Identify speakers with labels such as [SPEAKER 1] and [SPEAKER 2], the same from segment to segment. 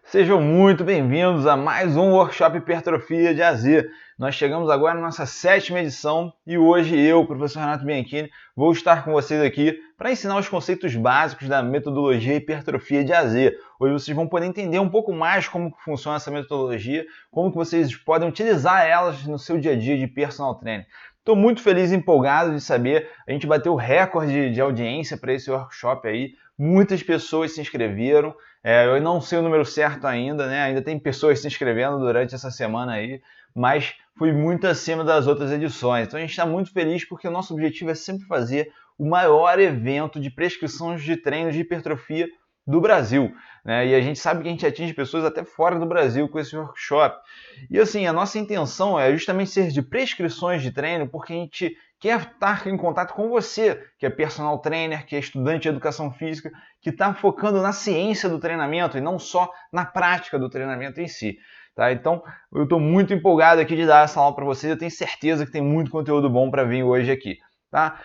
[SPEAKER 1] Sejam muito bem-vindos a mais um Workshop Hipertrofia de A a Z. Nós chegamos agora na nossa 7ª edição e hoje eu, professor Renato Bianchini, vou estar com vocês aqui para ensinar os conceitos básicos da metodologia Hipertrofia de A a Z. Hoje vocês vão poder entender um pouco mais como funciona essa metodologia, como que vocês podem utilizar elas no seu dia a dia de personal training. Estou muito feliz e empolgado de saber, a gente bateu o recorde de audiência para esse workshop aí, muitas pessoas se inscreveram. Eu não sei o número certo ainda, né? Ainda tem pessoas se inscrevendo durante essa semana aí, mas foi muito acima das outras edições. Então a gente está muito feliz porque o nosso objetivo é sempre fazer o maior evento de prescrições de treinos de hipertrofia do Brasil, né? E a gente sabe que a gente atinge pessoas até fora do Brasil com esse workshop. E assim, a nossa intenção é justamente ser de prescrições de treino, porque a gente quer estar em contato com você, que é personal trainer, que é estudante de educação física, que está focando na ciência do treinamento e não só na prática do treinamento em si. Tá? Então, eu estou muito empolgado aqui de dar essa aula para vocês. Eu tenho certeza que tem muito conteúdo bom para vir hoje aqui. Tá?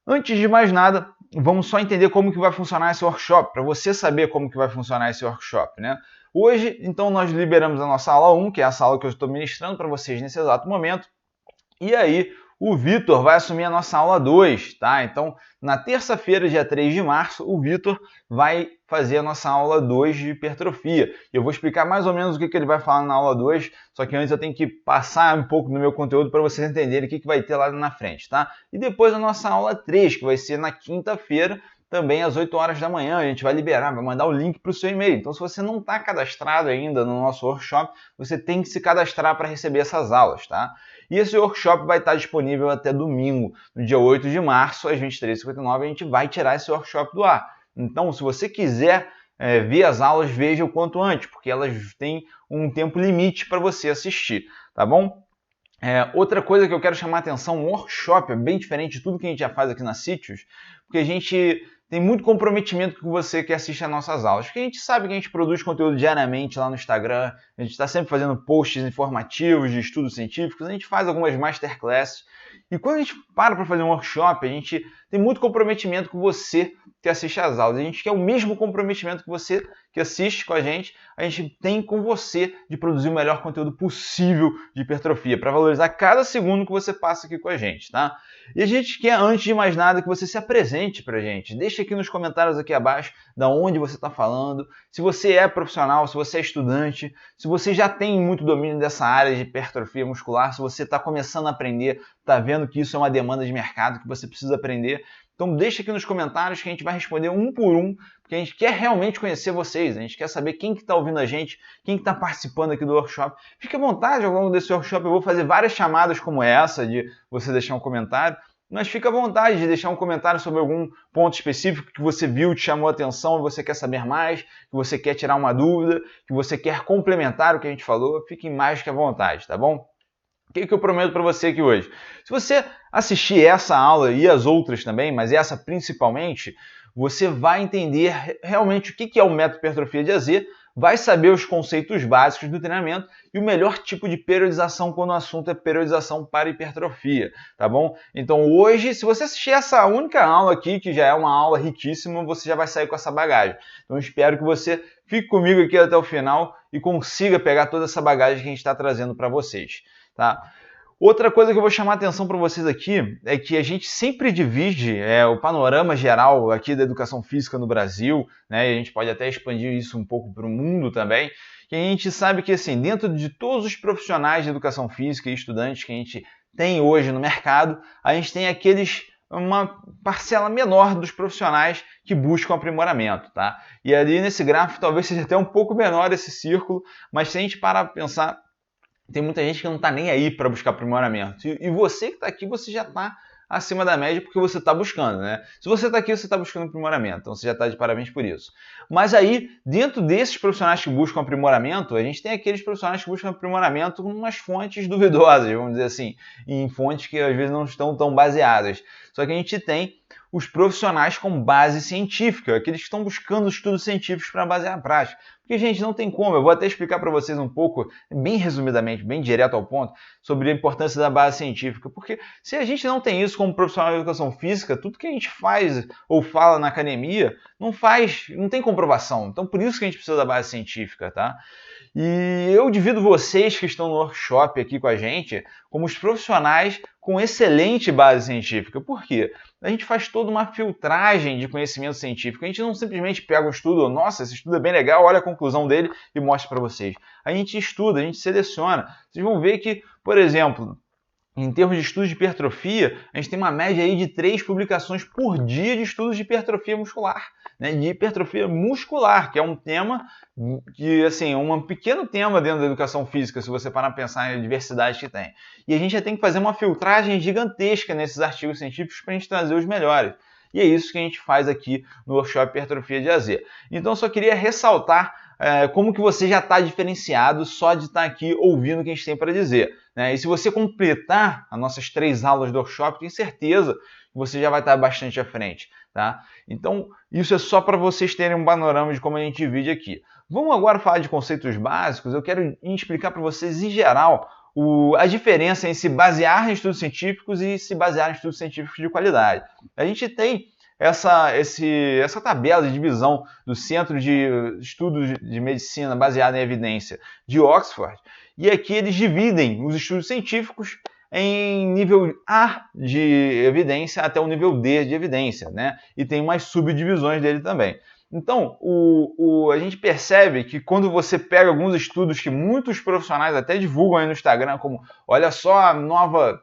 [SPEAKER 1] Antes de mais nada, vamos só entender como que vai funcionar esse workshop, para você saber como que vai funcionar esse workshop, né? Hoje, então, nós liberamos a nossa aula 1, que é essa aula que eu estou ministrando para vocês nesse exato momento, e aí o Vitor vai assumir a nossa aula 2, tá? Então, na terça-feira, dia 3 de março, o Vitor vai fazer a nossa aula 2 de hipertrofia. Eu vou explicar mais ou menos o que ele vai falar na aula 2, só que antes eu tenho que passar um pouco do meu conteúdo para vocês entenderem o que vai ter lá na frente, tá? E depois a nossa aula 3, que vai ser na quinta-feira, também às 8 horas da manhã, a gente vai liberar, vai mandar o link para o seu e-mail. Então, se você não está cadastrado ainda no nosso workshop, você tem que se cadastrar para receber essas aulas, tá? E esse workshop vai estar disponível até domingo, no dia 8 de março, às 23h59, a gente vai tirar esse workshop do ar. Então, se você quiser ver as aulas, veja o quanto antes, porque elas têm um tempo limite para você assistir, tá bom? Outra coisa que eu quero chamar a atenção, um workshop é bem diferente de tudo que a gente já faz aqui na Sítios, porque a gente tem muito comprometimento com você que assiste às nossas aulas, porque a gente sabe que a gente produz conteúdo diariamente lá no Instagram, a gente está sempre fazendo posts informativos de estudos científicos, a gente faz algumas masterclasses, e quando a gente para fazer um workshop, a gente tem muito comprometimento com você que assiste às aulas, a gente quer o mesmo comprometimento que você que assiste com a gente tem com você de produzir o melhor conteúdo possível de hipertrofia, para valorizar cada segundo que você passa aqui com a gente, tá? E a gente quer, antes de mais nada, que você se apresente para a gente. Deixa aqui nos comentários aqui abaixo da onde você está falando, se você é profissional, se você é estudante, se você já tem muito domínio dessa área de hipertrofia muscular, se você está começando a aprender, está vendo que isso é uma demanda de mercado, que você precisa aprender. Então deixa aqui nos comentários que a gente vai responder um por um, porque a gente quer realmente conhecer vocês, a gente quer saber quem que está ouvindo a gente, quem que está participando aqui do workshop. Fique à vontade, ao longo desse workshop eu vou fazer várias chamadas como essa, de você deixar um comentário, mas fique à vontade de deixar um comentário sobre algum ponto específico que você viu, te chamou a atenção, você quer saber mais, que você quer tirar uma dúvida, que você quer complementar o que a gente falou, fique mais que à vontade, tá bom? O que eu prometo para você aqui hoje? Se você assistir essa aula e as outras também, mas essa principalmente, você vai entender realmente o que é o método hipertrofia de A a Z, vai saber os conceitos básicos do treinamento e o melhor tipo de periodização quando o assunto é periodização para hipertrofia, tá bom? Então hoje, se você assistir essa única aula aqui, que já é uma aula riquíssima, você já vai sair com essa bagagem. Então espero que você fique comigo aqui até o final e consiga pegar toda essa bagagem que a gente está trazendo para vocês. Tá? Outra coisa que eu vou chamar a atenção para vocês aqui é que a gente sempre divide o panorama geral aqui da educação física no Brasil, né? E a gente pode até expandir isso um pouco para o mundo também, que a gente sabe que assim, dentro de todos os profissionais de educação física e estudantes que a gente tem hoje no mercado, a gente tem uma parcela menor dos profissionais que buscam aprimoramento, tá? E ali nesse gráfico talvez seja até um pouco menor esse círculo, mas se a gente parar para pensar, tem muita gente que não está nem aí para buscar aprimoramento. E você que está aqui, você já está acima da média porque você está buscando, né? Se você está aqui, você está buscando aprimoramento. Então você já está de parabéns por isso. Mas aí, dentro desses profissionais que buscam aprimoramento, a gente tem aqueles profissionais que buscam aprimoramento em umas fontes duvidosas, vamos dizer assim, em fontes que às vezes não estão tão baseadas. Só que a gente tem os profissionais com base científica, aqueles que estão buscando estudos científicos para basear a prática. Porque, gente, não tem como. Eu vou até explicar para vocês um pouco, bem resumidamente, bem direto ao ponto, sobre a importância da base científica. Porque se a gente não tem isso como profissional de educação física, tudo que a gente faz ou fala na academia não tem comprovação. Então, por isso que a gente precisa da base científica, tá? E eu divido vocês que estão no workshop aqui com a gente como os profissionais com excelente base científica. Por quê? A gente faz toda uma filtragem de conhecimento científico. A gente não simplesmente pega um estudo, nossa, esse estudo é bem legal, olha a conclusão dele e mostra para vocês. A gente estuda, a gente seleciona. Vocês vão ver que, por exemplo, em termos de estudos de hipertrofia, a gente tem uma média aí de 3 publicações por dia de estudos de hipertrofia muscular, né? De hipertrofia muscular, que é um tema que, assim, um pequeno tema dentro da educação física, se você parar para pensar na diversidade que tem. E a gente já tem que fazer uma filtragem gigantesca nesses artigos científicos para a gente trazer os melhores. E é isso que a gente faz aqui no workshop Hipertrofia de AZ. Então, eu só queria ressaltar como que você já está diferenciado só de estar aqui ouvindo o que a gente tem para dizer, né? E se você completar as nossas 3 aulas do workshop, tenho certeza que você já vai estar bastante à frente, tá? Então, isso é só para vocês terem um panorama de como a gente divide aqui. Vamos agora falar de conceitos básicos. Eu quero explicar para vocês, em geral, a diferença em se basear em estudos científicos e se basear em estudos científicos de qualidade. A gente tem essa tabela de divisão do Centro de Estudos de Medicina baseada em evidência de Oxford, e aqui eles dividem os estudos científicos em nível A de evidência até o nível D de evidência, né? E tem umas subdivisões dele também. Então, a gente percebe que quando você pega alguns estudos que muitos profissionais até divulgam aí no Instagram, como, olha só a nova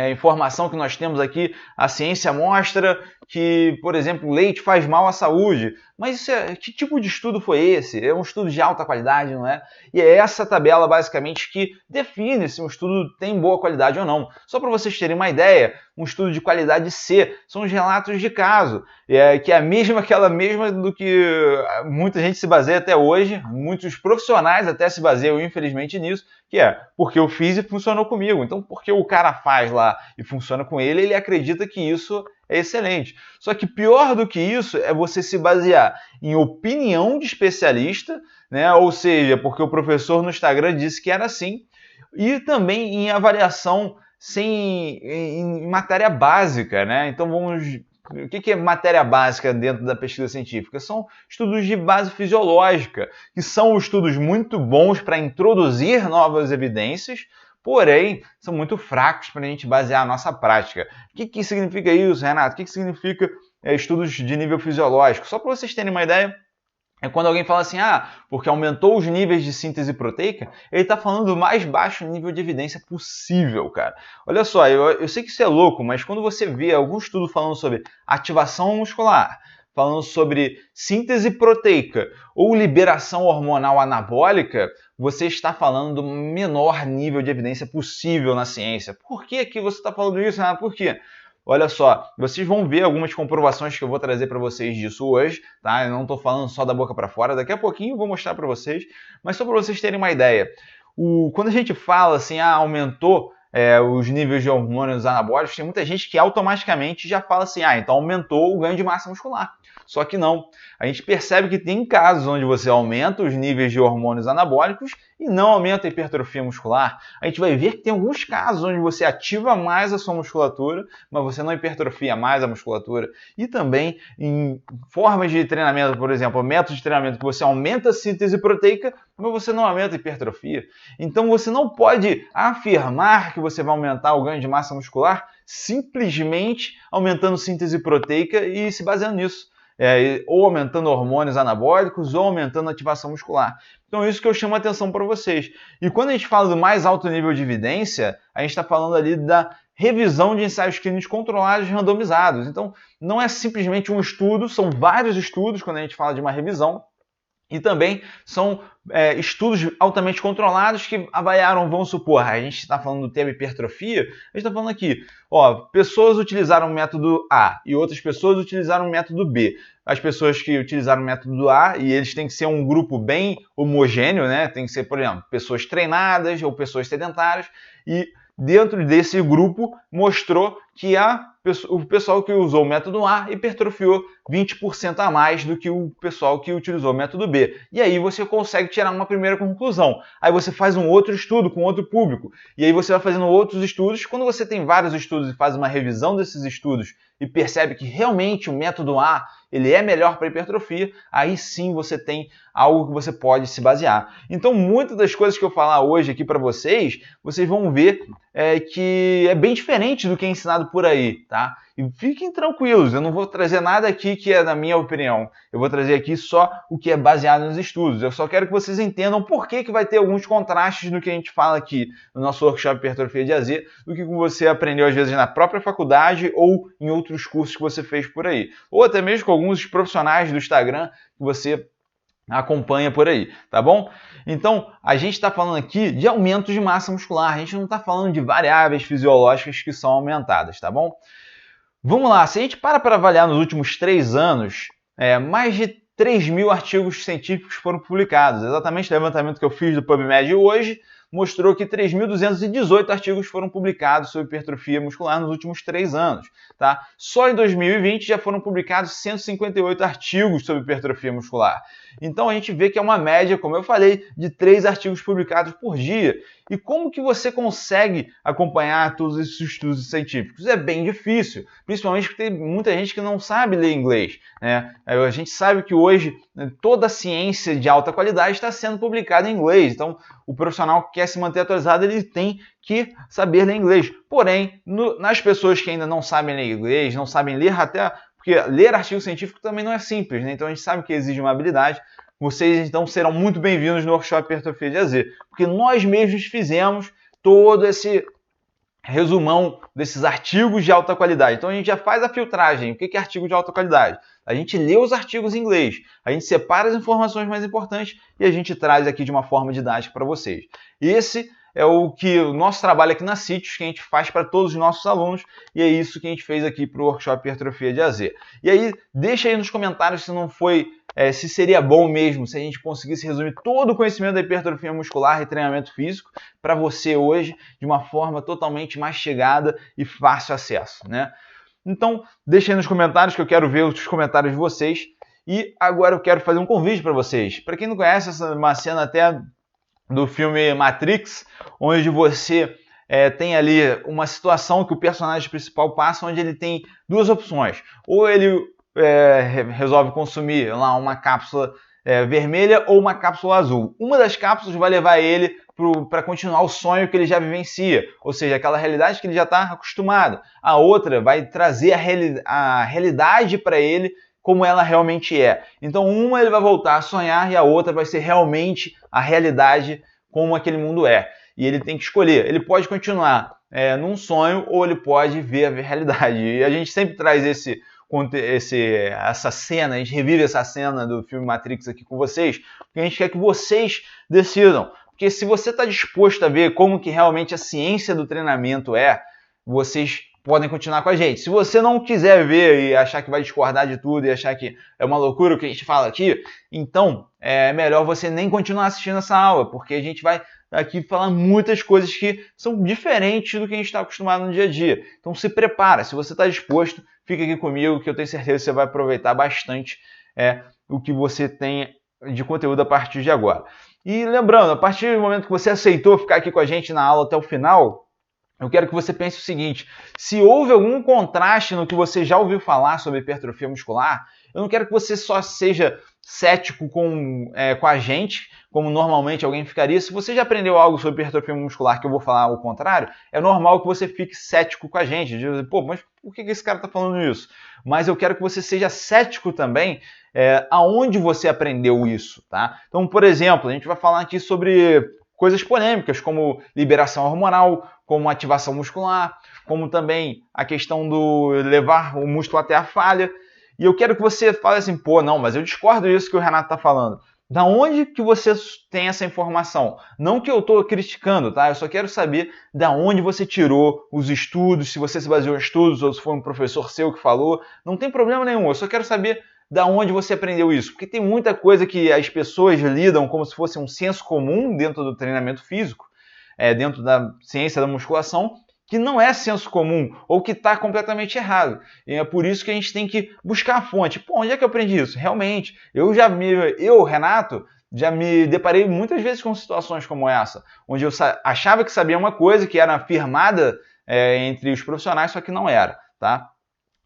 [SPEAKER 1] informação que nós temos aqui, a ciência mostra que, por exemplo, o leite faz mal à saúde. Mas que tipo de estudo foi esse? É um estudo de alta qualidade, não é? E é essa tabela, basicamente, que define se um estudo tem boa qualidade ou não. Só para vocês terem uma ideia, um estudo de qualidade C são os relatos de caso, que é aquela mesma do que muita gente se baseia até hoje, muitos profissionais até se baseiam, infelizmente, nisso, que é porque eu fiz e funcionou comigo. Então, porque o cara faz lá e funciona com ele, ele acredita que isso é excelente. Só que pior do que isso é você se basear em opinião de especialista, né? Ou seja, porque o professor no Instagram disse que era assim, e também em avaliação em matéria básica, né? Então o que é matéria básica dentro da pesquisa científica? São estudos de base fisiológica, que são estudos muito bons para introduzir novas evidências, porém, são muito fracos para a gente basear a nossa prática. O que significa isso, Renato? O que significa estudos de nível fisiológico? Só para vocês terem uma ideia, é quando alguém fala assim, porque aumentou os níveis de síntese proteica, ele está falando do mais baixo nível de evidência possível, cara. Olha só, eu sei que isso é louco, mas quando você vê algum estudo falando sobre ativação muscular, falando sobre síntese proteica ou liberação hormonal anabólica, você está falando do menor nível de evidência possível na ciência. Por que você está falando isso, Renato? Por quê? Olha só, vocês vão ver algumas comprovações que eu vou trazer para vocês disso hoje, tá? Eu não estou falando só da boca para fora, daqui a pouquinho eu vou mostrar para vocês, mas só para vocês terem uma ideia. Quando a gente fala assim, aumentou os níveis de hormônios anabólicos, tem muita gente que automaticamente já fala assim, então aumentou o ganho de massa muscular. Só que não. A gente percebe que tem casos onde você aumenta os níveis de hormônios anabólicos e não aumenta a hipertrofia muscular. A gente vai ver que tem alguns casos onde você ativa mais a sua musculatura, mas você não hipertrofia mais a musculatura. E também em formas de treinamento, por exemplo, métodos de treinamento que você aumenta a síntese proteica, mas você não aumenta a hipertrofia. Então você não pode afirmar que você vai aumentar o ganho de massa muscular simplesmente aumentando síntese proteica e se baseando nisso. Ou aumentando hormônios anabólicos ou aumentando a ativação muscular. Então é isso que eu chamo a atenção para vocês. E quando a gente fala do mais alto nível de evidência, a gente está falando ali da revisão de ensaios clínicos controlados e randomizados. Então não é simplesmente um estudo, são vários estudos quando a gente fala de uma revisão. E também são estudos altamente controlados que avaliaram, vamos supor, a gente está falando do tema hipertrofia, a gente está falando aqui, pessoas utilizaram o método A e outras pessoas utilizaram o método B. As pessoas que utilizaram o método A, e eles têm que ser um grupo bem homogêneo, né? Tem que ser, por exemplo, pessoas treinadas ou pessoas sedentárias, e dentro desse grupo mostrou que a o pessoal que usou o método A hipertrofiou 20% a mais do que o pessoal que utilizou o método B. E aí você consegue tirar uma primeira conclusão. Aí você faz um outro estudo com outro público. E aí você vai fazendo outros estudos. Quando você tem vários estudos e faz uma revisão desses estudos e percebe que realmente o método A ele é melhor para hipertrofia, aí sim você tem algo que você pode se basear. Então, muitas das coisas que eu falar hoje aqui para vocês vão ver que é bem diferente do que é ensinado por aí, tá? E fiquem tranquilos, eu não vou trazer nada aqui que é da minha opinião. Eu vou trazer aqui só o que é baseado nos estudos. Eu só quero que vocês entendam por que vai ter alguns contrastes no que a gente fala aqui no nosso workshop Hipertrofia de AZ, do que você aprendeu às vezes na própria faculdade ou em outros cursos que você fez por aí. Ou até mesmo com alguns profissionais do Instagram que você acompanha por aí, tá bom? Então, a gente está falando aqui de aumento de massa muscular, a gente não está falando de variáveis fisiológicas que são aumentadas, tá bom? Vamos lá, se a gente para avaliar nos últimos 3 anos, mais de 3.000 artigos científicos foram publicados. Exatamente o levantamento que eu fiz do PubMed hoje mostrou que 3.218 artigos foram publicados sobre hipertrofia muscular nos últimos 3 anos. Tá? Só em 2020 já foram publicados 158 artigos sobre hipertrofia muscular. Então a gente vê que é uma média, como eu falei, de 3 artigos publicados por dia. E como que você consegue acompanhar todos esses estudos científicos? É bem difícil, principalmente porque tem muita gente que não sabe ler inglês, né? A gente sabe que hoje toda a ciência de alta qualidade está sendo publicada em inglês, então o profissional que quer se manter atualizado, ele tem que saber ler inglês. Porém, nas pessoas que ainda não sabem ler inglês, não sabem ler até... Porque ler artigo científico também não é simples, né? Então a gente sabe que exige uma habilidade. Vocês então serão muito bem-vindos no workshop Hipertrofia de AZ, porque nós mesmos fizemos todo esse resumão desses artigos de alta qualidade. Então a gente já faz a filtragem. O que é artigo de alta qualidade? A gente lê os artigos em inglês, a gente separa as informações mais importantes e a gente traz aqui de uma forma didática para vocês. Esse é o nosso trabalho aqui na CITES, que a gente faz para todos os nossos alunos, e é isso que a gente fez aqui para o workshop Hipertrofia de AZ. E aí, deixa aí nos comentários se não foi, se seria bom mesmo se a gente conseguisse resumir todo o conhecimento da hipertrofia muscular e treinamento físico para você hoje de uma forma totalmente mastigada e fácil acesso, né? Então, deixa aí nos comentários que eu quero ver os comentários de vocês. E agora eu quero fazer um convite para vocês. Para quem não conhece, essa é uma cena até do filme Matrix, onde você tem ali uma situação que o personagem principal passa, onde ele tem 2 opções. Ou ele resolve consumir lá uma cápsula vermelha ou uma cápsula azul. Uma das cápsulas vai levar ele para continuar o sonho que ele já vivencia, ou seja, aquela realidade que ele já está acostumado. A outra vai trazer a realidade para ele como ela realmente é. Então uma ele vai voltar a sonhar e a outra vai ser realmente a realidade como aquele mundo é. E ele tem que escolher. Ele pode continuar num sonho ou ele pode ver a realidade. E a gente sempre traz essa cena, a gente revive essa cena do filme Matrix aqui com vocês, porque a gente quer que vocês decidam. Porque se você está disposto a ver como que realmente a ciência do treinamento vocês podem continuar com a gente. Se você não quiser ver e achar que vai discordar de tudo e achar que é uma loucura o que a gente fala aqui, então é melhor você nem continuar assistindo essa aula, porque a gente vai aqui falar muitas coisas que são diferentes do que a gente está acostumado no dia a dia. Então se prepara, se você está disposto, fica aqui comigo que eu tenho certeza que você vai aproveitar bastante o que você tem de conteúdo a partir de agora. E lembrando, a partir do momento que você aceitou ficar aqui com a gente na aula até o final, eu quero que você pense o seguinte: se houve algum contraste no que você já ouviu falar sobre hipertrofia muscular, eu não quero que você só seja cético com a gente, como normalmente alguém ficaria. Se você já aprendeu algo sobre hipertrofia muscular que eu vou falar ao contrário, é normal que você fique cético com a gente. De, pô, mas por que esse cara está falando isso? Mas eu quero que você seja cético também aonde você aprendeu isso, tá? Então, por exemplo, a gente vai falar aqui sobre coisas polêmicas, como liberação hormonal, como ativação muscular, como também a questão do levar o músculo até a falha. E eu quero que você fale assim, pô, não, mas eu discordo disso que o Renato está falando. Da onde que você tem essa informação? Não que eu estou criticando, tá? Eu só quero saber da onde você tirou os estudos, se você se baseou em estudos ou se foi um professor seu que falou. Não tem problema nenhum, eu só quero saber da onde você aprendeu isso. Porque tem muita coisa que as pessoas lidam como se fosse um senso comum dentro do treinamento físico, dentro da ciência da musculação, que não é senso comum ou que está completamente errado. E é por isso que a gente tem que buscar a fonte. Pô, onde é que eu aprendi isso? Realmente, Renato, já me deparei muitas vezes com situações como essa, onde eu achava que sabia uma coisa que era afirmada entre os profissionais, só que não era, tá?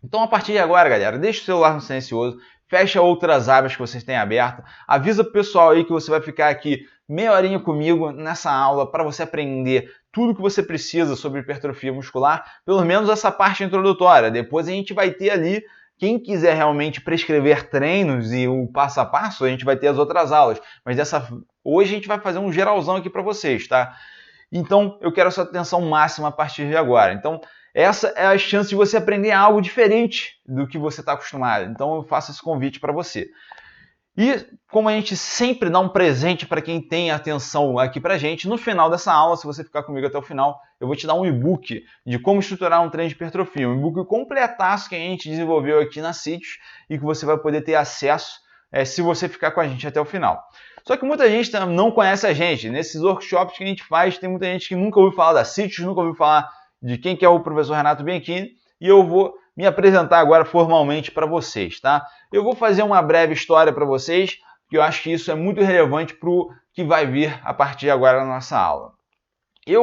[SPEAKER 1] Então, a partir de agora, galera, deixa o celular no silencioso, fecha outras abas que vocês têm abertas, avisa o pessoal aí que você vai ficar aqui meia horinha comigo nessa aula para você aprender tudo que você precisa sobre hipertrofia muscular, pelo menos essa parte introdutória. Depois a gente vai ter ali, quem quiser realmente prescrever treinos e o passo a passo, a gente vai ter as outras aulas. Mas hoje a gente vai fazer um geralzão aqui para vocês, tá? Então, eu quero a sua atenção máxima a partir de agora. Então, essa é a chance de você aprender algo diferente do que você está acostumado. Então, eu faço esse convite para você. E como a gente sempre dá um presente para quem tem atenção aqui para a gente, no final dessa aula, se você ficar comigo até o final, eu vou te dar um e-book de como estruturar um treino de hipertrofia. Um e-book completaço que a gente desenvolveu aqui na CITES e que você vai poder ter acesso se você ficar com a gente até o final. Só que muita gente não conhece a gente. Nesses workshops que a gente faz, tem muita gente que nunca ouviu falar da CITES, nunca ouviu falar de quem que é o professor Renato Bianchini, e eu vou me apresentar agora formalmente para vocês, tá? Eu vou fazer uma breve história para vocês, que eu acho que isso é muito relevante para o que vai vir a partir de agora na nossa aula.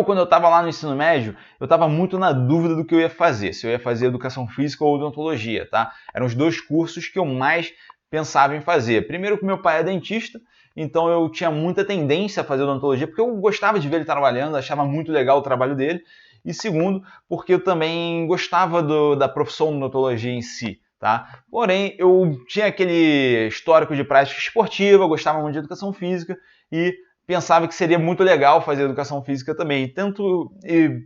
[SPEAKER 1] Quando eu estava lá no ensino médio, eu estava muito na dúvida do que eu ia fazer, se eu ia fazer educação física ou odontologia, tá? Eram os dois cursos que eu mais pensava em fazer. Primeiro, que meu pai é dentista, então eu tinha muita tendência a fazer odontologia, porque eu gostava de ver ele trabalhando, achava muito legal o trabalho dele. E segundo, porque eu também gostava da profissão de odontologia em si, tá? Porém, eu tinha aquele histórico de prática esportiva, gostava muito de educação física e pensava que seria muito legal fazer educação física também.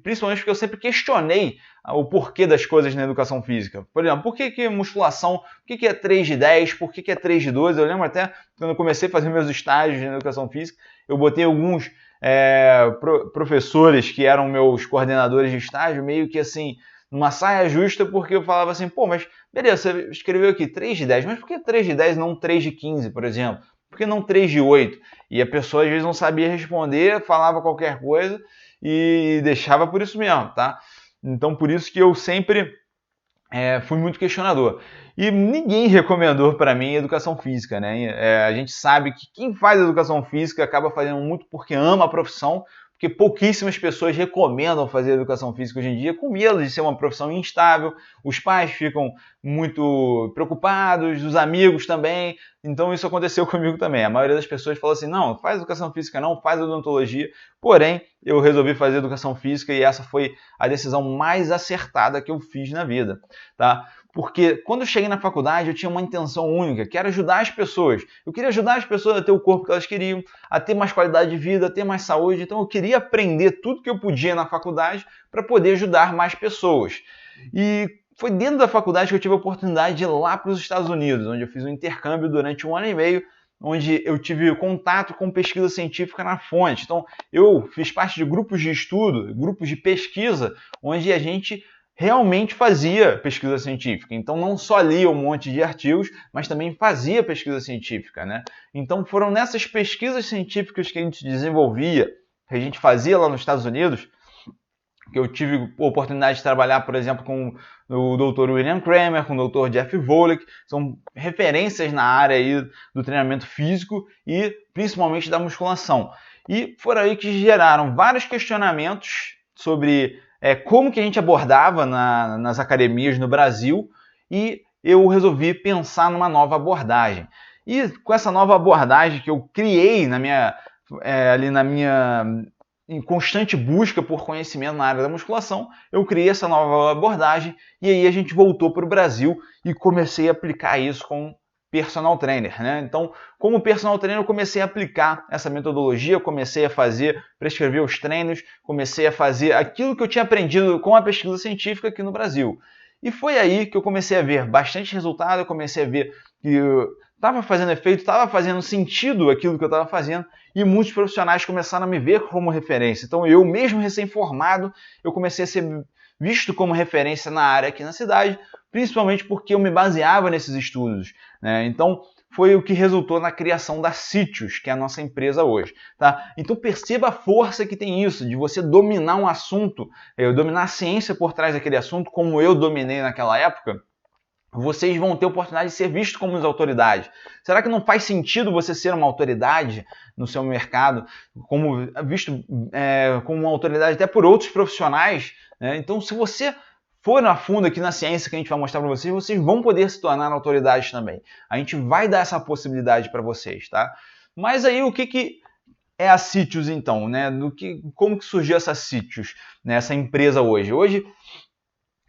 [SPEAKER 1] Principalmente porque eu sempre questionei o porquê das coisas na educação física. Por exemplo, por que musculação? Por que é 3 de 10? Por que é 3 de 12? Eu lembro até quando eu comecei a fazer meus estágios na educação física, eu botei alguns professores que eram meus coordenadores de estágio, meio que assim, numa saia justa, porque eu falava assim, pô, mas beleza, você escreveu aqui 3 de 10, mas por que 3 de 10 não 3 de 15, por exemplo? Por que não 3 de 8? E a pessoa às vezes não sabia responder, falava qualquer coisa e deixava por isso mesmo, tá? Então por isso que eu sempre fui muito questionador. E ninguém recomendou para mim educação física, né? A gente sabe que quem faz educação física acaba fazendo muito porque ama a profissão, porque pouquíssimas pessoas recomendam fazer educação física hoje em dia, com medo de ser uma profissão instável, os pais ficam muito preocupados, os amigos também, então isso aconteceu comigo também. A maioria das pessoas falou assim, não, faz educação física não, faz odontologia, porém eu resolvi fazer educação física e essa foi a decisão mais acertada que eu fiz na vida, tá? Porque quando eu cheguei na faculdade eu tinha uma intenção única, que era ajudar as pessoas. Eu queria ajudar as pessoas a ter o corpo que elas queriam, a ter mais qualidade de vida, a ter mais saúde. Então eu queria aprender tudo que eu podia na faculdade para poder ajudar mais pessoas. E foi dentro da faculdade que eu tive a oportunidade de ir lá para os Estados Unidos, onde eu fiz um intercâmbio durante 1 ano e meio, onde eu tive contato com pesquisa científica na fonte. Então eu fiz parte de grupos de estudo, grupos de pesquisa, onde a gente realmente fazia pesquisa científica. Então não só lia um monte de artigos, mas também fazia pesquisa científica, né? Então foram nessas pesquisas científicas que a gente desenvolvia, que a gente fazia lá nos Estados Unidos, que eu tive a oportunidade de trabalhar, por exemplo, com o Dr. William Kramer, com o Dr. Jeff Volek, são referências na área aí do treinamento físico e principalmente da musculação. E foram aí que geraram vários questionamentos sobre como que a gente abordava nas academias no Brasil, e eu resolvi pensar numa nova abordagem. E com essa nova abordagem que eu criei em constante busca por conhecimento na área da musculação, eu criei essa nova abordagem e aí a gente voltou para o Brasil e comecei a aplicar isso com personal trainer, né? Então, como personal trainer, eu comecei a aplicar essa metodologia, comecei a prescrever os treinos, comecei a fazer aquilo que eu tinha aprendido com a pesquisa científica aqui no Brasil. E foi aí que eu comecei a ver bastante resultado, eu comecei a ver que estava fazendo efeito, estava fazendo sentido aquilo que eu estava fazendo, e muitos profissionais começaram a me ver como referência. Então eu, mesmo recém-formado, eu comecei a ser visto como referência na área aqui na cidade, principalmente porque eu me baseava nesses estudos, né? Então foi o que resultou na criação da Sítios, que é a nossa empresa hoje, tá? Então perceba a força que tem isso, de você dominar um assunto, dominar a ciência por trás daquele assunto, como eu dominei naquela época. Vocês vão ter a oportunidade de ser vistos como autoridades. Será que não faz sentido você ser uma autoridade no seu mercado, como visto como uma autoridade até por outros profissionais, né? Então, se você for a fundo aqui na ciência que a gente vai mostrar para vocês, vocês vão poder se tornar autoridades também. A gente vai dar essa possibilidade para vocês, tá? Mas aí o que é a Sítios então, né? Como que surgiu essa Sítios, né? Essa empresa hoje? Hoje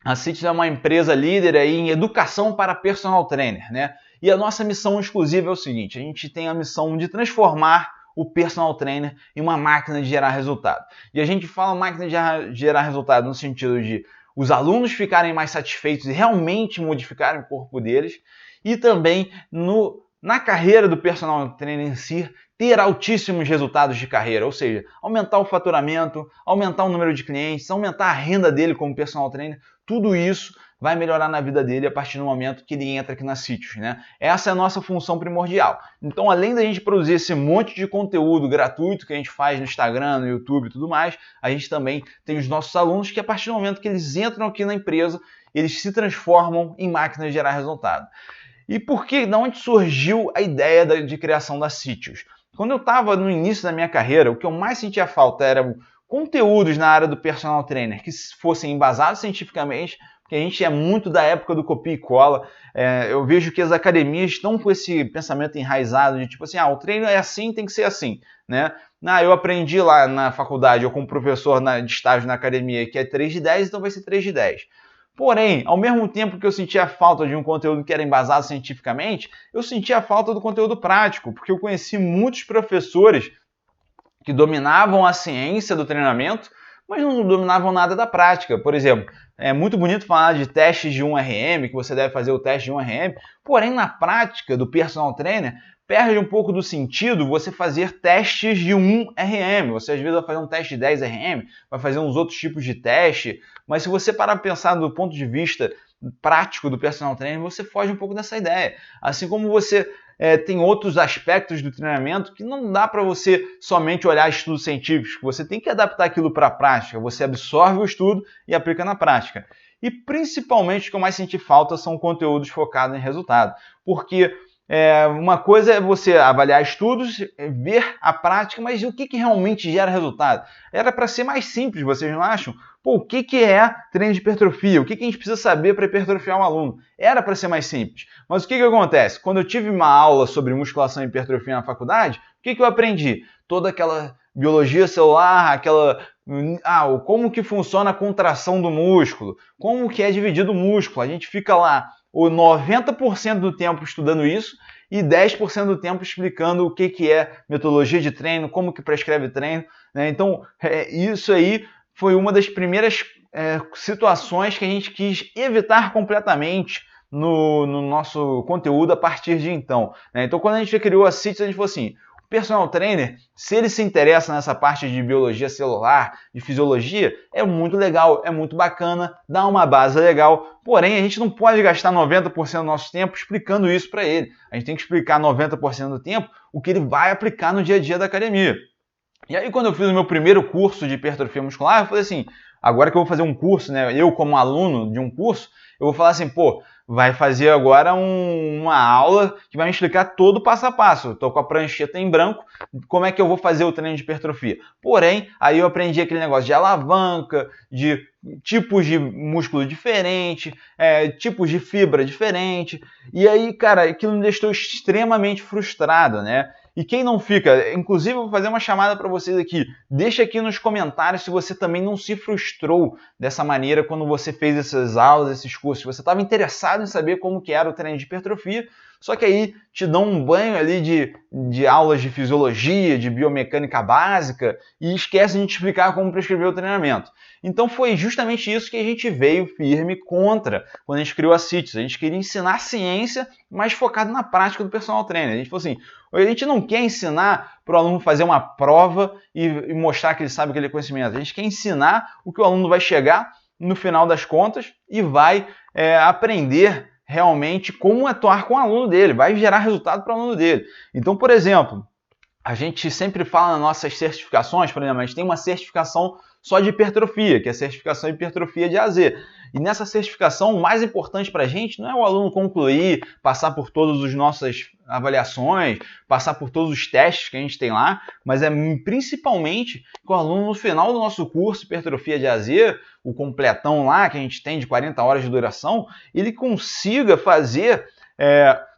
[SPEAKER 1] a Sítios é uma empresa líder aí em educação para personal trainer, né? E a nossa missão exclusiva é o seguinte: a gente tem a missão de transformar o personal trainer em uma máquina de gerar resultado. E a gente fala máquina de gerar resultado no sentido de os alunos ficarem mais satisfeitos e realmente modificarem o corpo deles, e também na carreira do personal trainer em si, ter altíssimos resultados de carreira, ou seja, aumentar o faturamento, aumentar o número de clientes, aumentar a renda dele como personal trainer, tudo isso vai melhorar na vida dele a partir do momento que ele entra aqui na Sítios, né? Essa é a nossa função primordial. Então, além da gente produzir esse monte de conteúdo gratuito que a gente faz no Instagram, no YouTube e tudo mais, a gente também tem os nossos alunos que a partir do momento que eles entram aqui na empresa, eles se transformam em máquinas de gerar resultado. E por que, de onde surgiu a ideia de criação da Sítios? Quando eu estava no início da minha carreira, o que eu mais sentia falta eram conteúdos na área do personal trainer que fossem embasados cientificamente, porque a gente é muito da época do copia e cola. Eu vejo que as academias estão com esse pensamento enraizado de tipo assim, o treino é assim, tem que ser assim, né? Eu aprendi lá na faculdade, ou como professor de estágio na academia, que é 3 de 10, então vai ser 3 de 10. Porém, ao mesmo tempo que eu sentia falta de um conteúdo que era embasado cientificamente, eu sentia falta do conteúdo prático, porque eu conheci muitos professores que dominavam a ciência do treinamento, mas não dominavam nada da prática. Por exemplo, é muito bonito falar de testes de 1RM, que você deve fazer o teste de 1RM, porém na prática do personal trainer, perde um pouco do sentido você fazer testes de 1RM. Você às vezes vai fazer um teste de 10RM, vai fazer uns outros tipos de teste, mas se você parar para pensar do ponto de vista prático do personal trainer, você foge um pouco dessa ideia. Assim como você tem outros aspectos do treinamento que não dá para você somente olhar estudos científicos, você tem que adaptar aquilo para a prática, você absorve o estudo e aplica na prática. E principalmente o que eu mais senti falta são conteúdos focados em resultado, porque uma coisa é você avaliar estudos, ver a prática, mas o que realmente gera resultado? Era para ser mais simples, vocês não acham? O que é treino de hipertrofia? O que a gente precisa saber para hipertrofiar um aluno? Era para ser mais simples. Mas o que acontece? Quando eu tive uma aula sobre musculação e hipertrofia na faculdade, o que eu aprendi? Toda aquela biologia celular, como que funciona a contração do músculo, como que é dividido o músculo. A gente fica lá o 90% do tempo estudando isso e 10% do tempo explicando o que é metodologia de treino, como que prescreve treino, né? Então, isso aí foi uma das primeiras situações que a gente quis evitar completamente no nosso conteúdo a partir de então, né? Então, quando a gente criou a Sítios, a gente falou assim: o personal trainer, se ele se interessa nessa parte de biologia celular, de fisiologia, é muito legal, é muito bacana, dá uma base legal, porém a gente não pode gastar 90% do nosso tempo explicando isso para ele. A gente tem que explicar 90% do tempo o que ele vai aplicar no dia a dia da academia. E aí, quando eu fiz o meu primeiro curso de hipertrofia muscular, eu falei assim: agora que eu vou fazer um curso, né? Eu como aluno de um curso, eu vou falar assim, vai fazer agora uma aula que vai me explicar todo o passo a passo. Estou com a prancheta em branco, como é que eu vou fazer o treino de hipertrofia. Porém, aí eu aprendi aquele negócio de alavanca, de tipos de músculo diferente, tipos de fibra diferente. E aí, cara, aquilo me deixou extremamente frustrado, né? E quem não fica, inclusive eu vou fazer uma chamada para vocês aqui, deixa aqui nos comentários se você também não se frustrou dessa maneira quando você fez essas aulas, esses cursos, você estava interessado em saber como que era o treino de hipertrofia, só que aí te dão um banho ali de aulas de fisiologia, de biomecânica básica e esquecem de te explicar como prescrever o treinamento. Então foi justamente isso que a gente veio firme contra quando a gente criou a Sítios. A gente queria ensinar ciência, mas focado na prática do personal trainer. A gente falou assim: a gente não quer ensinar para o aluno fazer uma prova e mostrar que ele sabe aquele conhecimento. A gente quer ensinar o que o aluno vai chegar no final das contas e vai aprender realmente como atuar com o aluno dele, vai gerar resultado para o aluno dele. Então, por exemplo, a gente sempre fala nas nossas certificações, por exemplo, a gente tem uma certificação só de hipertrofia, que é a certificação de hipertrofia de A a Z. E nessa certificação, o mais importante para a gente não é o aluno concluir, passar por todas as nossas avaliações, passar por todos os testes que a gente tem lá, mas é principalmente que o aluno, no final do nosso curso Hipertrofia de A a Z, o completão lá, que a gente tem de 40 horas de duração, ele consiga fazer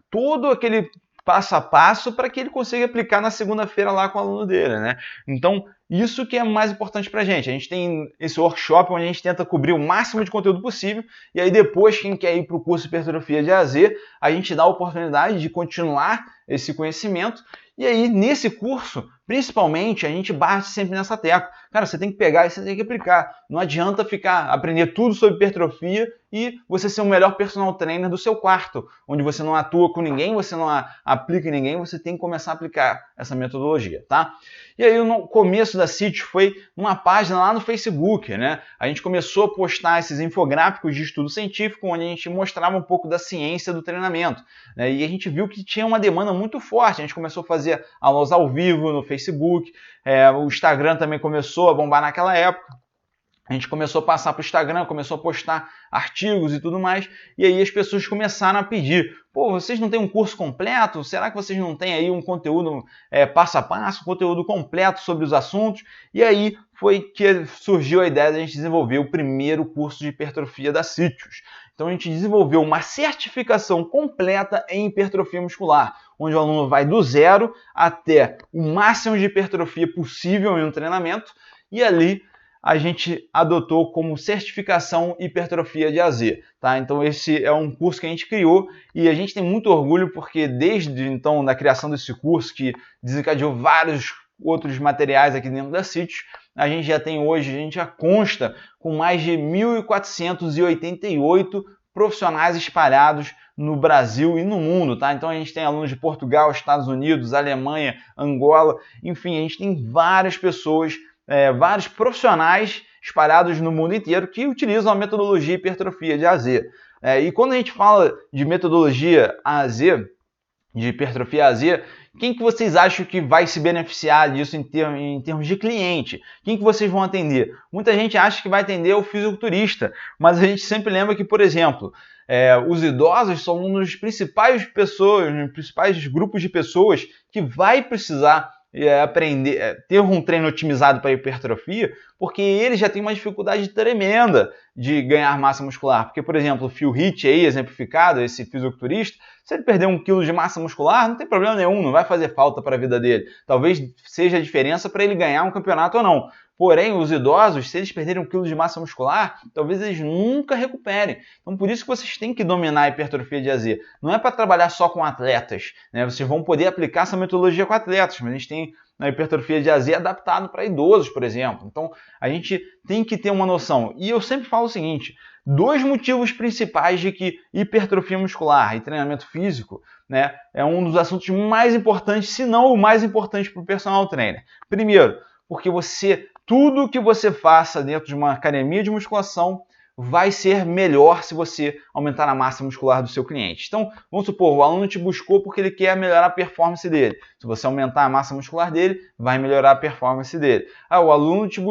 [SPEAKER 1] todo aquele passo a passo para que ele consiga aplicar na segunda-feira lá com o aluno dele, né? Então, isso que é mais importante para a gente. A gente tem esse workshop onde a gente tenta cobrir o máximo de conteúdo possível e aí depois, quem quer ir para o curso Hipertrofia de A a Z, a gente dá a oportunidade de continuar esse conhecimento. E aí, nesse curso, principalmente, a gente bate sempre nessa tecla. Cara, você tem que pegar e você tem que aplicar. Não adianta aprender tudo sobre hipertrofia e você ser o melhor personal trainer do seu quarto, onde você não atua com ninguém, você não aplica em ninguém, você tem que começar a aplicar essa metodologia, tá? E aí, no começo da CIT foi uma página lá no Facebook, né? A gente começou a postar esses infográficos de estudo científico, onde a gente mostrava um pouco da ciência do treinamento, né? E a gente viu que tinha uma demanda muito forte. A gente começou a fazer aulas ao vivo no Facebook, o Instagram também começou a bombar naquela época. A gente começou a passar para o Instagram, começou a postar artigos e tudo mais, e aí as pessoas começaram a pedir: pô, vocês não têm um curso completo? Será que vocês não têm aí um conteúdo passo a passo, um conteúdo completo sobre os assuntos? E aí foi que surgiu a ideia de a gente desenvolver o primeiro curso de hipertrofia da Sítios. Então a gente desenvolveu uma certificação completa em hipertrofia muscular, onde o aluno vai do zero até o máximo de hipertrofia possível em um treinamento, e ali a gente adotou como certificação hipertrofia de A a Z, tá? Então esse é um curso que a gente criou e a gente tem muito orgulho porque desde então da criação desse curso, que desencadeou vários outros materiais aqui dentro da CIT, a gente já tem hoje, a gente já consta com mais de 1.488 profissionais espalhados no Brasil e no mundo, tá? Então a gente tem alunos de Portugal, Estados Unidos, Alemanha, Angola, enfim, a gente tem várias pessoas, vários profissionais espalhados no mundo inteiro que utilizam a metodologia hipertrofia de A a Z. E quando a gente fala de metodologia A a Z, de hipertrofia A a Z, quem que vocês acham que vai se beneficiar disso em termos de cliente? Quem que vocês vão atender? Muita gente acha que vai atender o fisiculturista, mas a gente sempre lembra que, por exemplo, os idosos são um dos principais grupos de pessoas que vai precisar aprender, ter um treino otimizado para hipertrofia, porque ele já tem uma dificuldade tremenda de ganhar massa muscular. Porque, por exemplo, o Phil Heath aí, exemplificado, esse fisiculturista, se ele perder 1 kg de massa muscular, não tem problema nenhum, não vai fazer falta para a vida dele. Talvez seja a diferença para ele ganhar um campeonato ou não. Porém, os idosos, se eles perderem 1 kg de massa muscular, talvez eles nunca recuperem. Então, por isso que vocês têm que dominar a hipertrofia de A a Z. Não é para trabalhar só com atletas, né? Vocês vão poder aplicar essa metodologia com atletas, mas a gente tem na hipertrofia de A a Z adaptado para idosos, por exemplo. Então, a gente tem que ter uma noção. E eu sempre falo o seguinte: 2 motivos principais de que hipertrofia muscular e treinamento físico, né, é um dos assuntos mais importantes, se não o mais importante para o personal trainer. Primeiro, porque tudo que você faça dentro de uma academia de musculação vai ser melhor se você aumentar a massa muscular do seu cliente. Então, vamos supor, o aluno te buscou porque ele quer melhorar a performance dele. Se você aumentar a massa muscular dele, vai melhorar a performance dele. O aluno te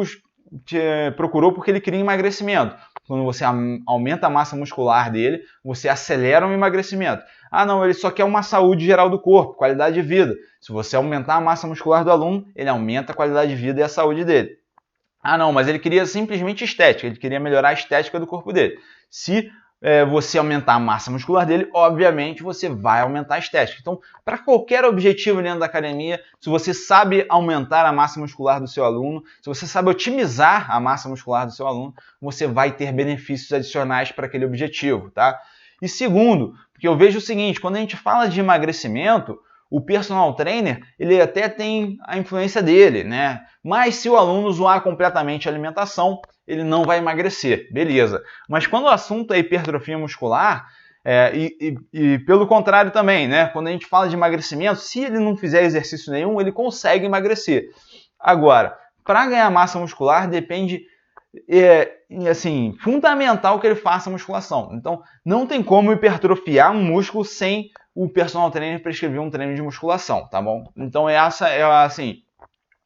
[SPEAKER 1] procurou porque ele queria emagrecimento. Quando você aumenta a massa muscular dele, você acelera o emagrecimento. Não, ele só quer uma saúde geral do corpo, qualidade de vida. Se você aumentar a massa muscular do aluno, ele aumenta a qualidade de vida e a saúde dele. Não, mas ele queria simplesmente estética, ele queria melhorar a estética do corpo dele. Se você aumentar a massa muscular dele, obviamente você vai aumentar a estética. Então, para qualquer objetivo dentro da academia, se você sabe aumentar a massa muscular do seu aluno, se você sabe otimizar a massa muscular do seu aluno, você vai ter benefícios adicionais para aquele objetivo, tá? E segundo, porque eu vejo o seguinte: quando a gente fala de emagrecimento, o personal trainer, ele até tem a influência dele, né? Mas se o aluno zoar completamente a alimentação, ele não vai emagrecer, beleza. Mas quando o assunto é hipertrofia muscular, e pelo contrário também, né? Quando a gente fala de emagrecimento, se ele não fizer exercício nenhum, ele consegue emagrecer. Agora, para ganhar massa muscular, depende assim, fundamental que ele faça musculação. Então, não tem como hipertrofiar um músculo sem o personal trainer prescrever um treino de musculação, tá bom? Então, essa é, assim,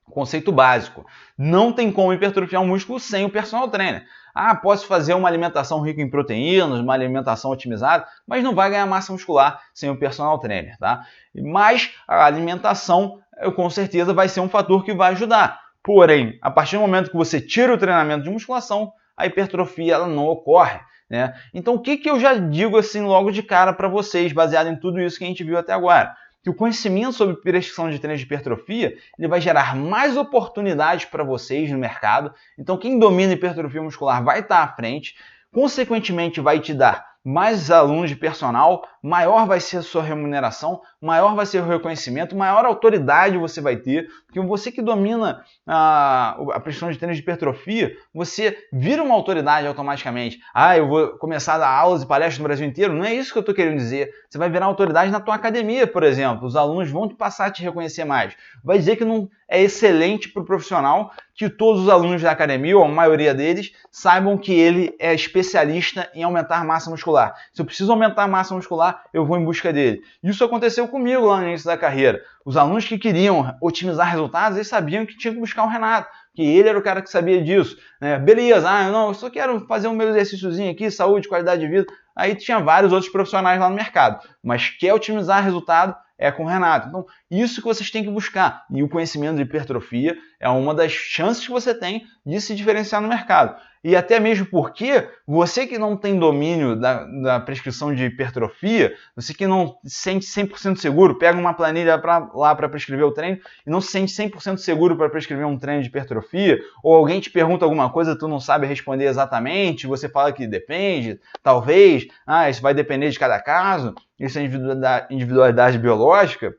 [SPEAKER 1] o conceito básico. Não tem como hipertrofiar um músculo sem o personal trainer. Ah, posso fazer uma alimentação rica em proteínas, uma alimentação otimizada, mas não vai ganhar massa muscular sem o personal trainer, tá? Mas a alimentação, com certeza, vai ser um fator que vai ajudar. Porém, a partir do momento que você tira o treinamento de musculação, a hipertrofia ela não ocorre, né? Então, o que eu já digo assim logo de cara para vocês, baseado em tudo isso que a gente viu até agora? Que o conhecimento sobre prescrição de treinos de hipertrofia ele vai gerar mais oportunidades para vocês no mercado. Então, quem domina hipertrofia muscular vai estar à frente, consequentemente vai te dar mais alunos de personal, maior vai ser a sua remuneração, maior vai ser o reconhecimento, maior autoridade você vai ter, porque você que domina a prescrição de treinos de hipertrofia, você vira uma autoridade automaticamente. Ah, eu vou começar a dar aulas e palestras no Brasil inteiro. Não é isso que eu estou querendo dizer. Você vai virar autoridade na tua academia, por exemplo. Os alunos vão passar a te reconhecer mais. Vai dizer que não é excelente para o profissional que todos os alunos da academia, ou a maioria deles, saibam que ele é especialista em aumentar massa muscular. Se eu preciso aumentar a massa muscular, eu vou em busca dele. Isso aconteceu comigo lá no início da carreira. Os alunos que queriam otimizar resultados, eles sabiam que tinham que buscar o Renato, que ele era o cara que sabia disso. Beleza, eu só quero fazer um meu exercíciozinho aqui, saúde, qualidade de vida. Aí tinha vários outros profissionais lá no mercado. Mas quer otimizar resultado, é com o Renato. Então, isso que vocês têm que buscar. E o conhecimento de hipertrofia é uma das chances que você tem de se diferenciar no mercado. E até mesmo porque você que não tem domínio da prescrição de hipertrofia, você que não se sente 100% seguro, pega uma planilha lá para prescrever o treino e não se sente 100% seguro para prescrever um treino de hipertrofia, ou alguém te pergunta alguma coisa, tu não sabe responder exatamente, você fala que depende, talvez, isso vai depender de cada caso, isso é individualidade biológica,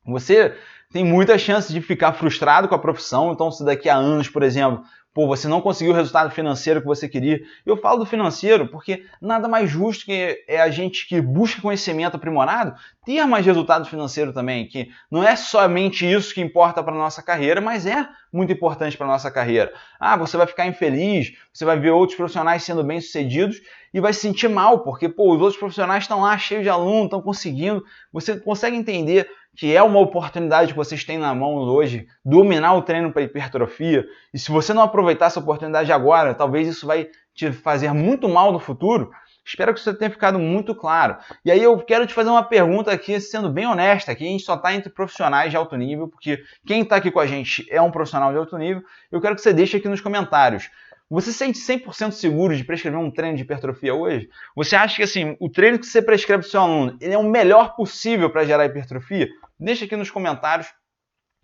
[SPEAKER 1] você tem muita chance de ficar frustrado com a profissão. Então, se daqui a anos, por exemplo, você não conseguiu o resultado financeiro que você queria. Eu falo do financeiro porque nada mais justo que é a gente que busca conhecimento aprimorado ter mais resultado financeiro também, que não é somente isso que importa para a nossa carreira, mas é muito importante para a nossa carreira. Você vai ficar infeliz, você vai ver outros profissionais sendo bem-sucedidos e vai se sentir mal, porque os outros profissionais estão lá cheios de alunos, estão conseguindo. Você consegue entender que é uma oportunidade que vocês têm na mão hoje, dominar o treino para hipertrofia, e se você não aproveitar essa oportunidade agora, talvez isso vai te fazer muito mal no futuro. Espero que isso tenha ficado muito claro. E aí eu quero te fazer uma pergunta aqui, sendo bem honesta, aqui a gente só está entre profissionais de alto nível, porque quem está aqui com a gente é um profissional de alto nível. Eu quero que você deixe aqui nos comentários. Você se sente 100% seguro de prescrever um treino de hipertrofia hoje? Você acha que assim, o treino que você prescreve para o seu aluno ele é o melhor possível para gerar hipertrofia? Deixa aqui nos comentários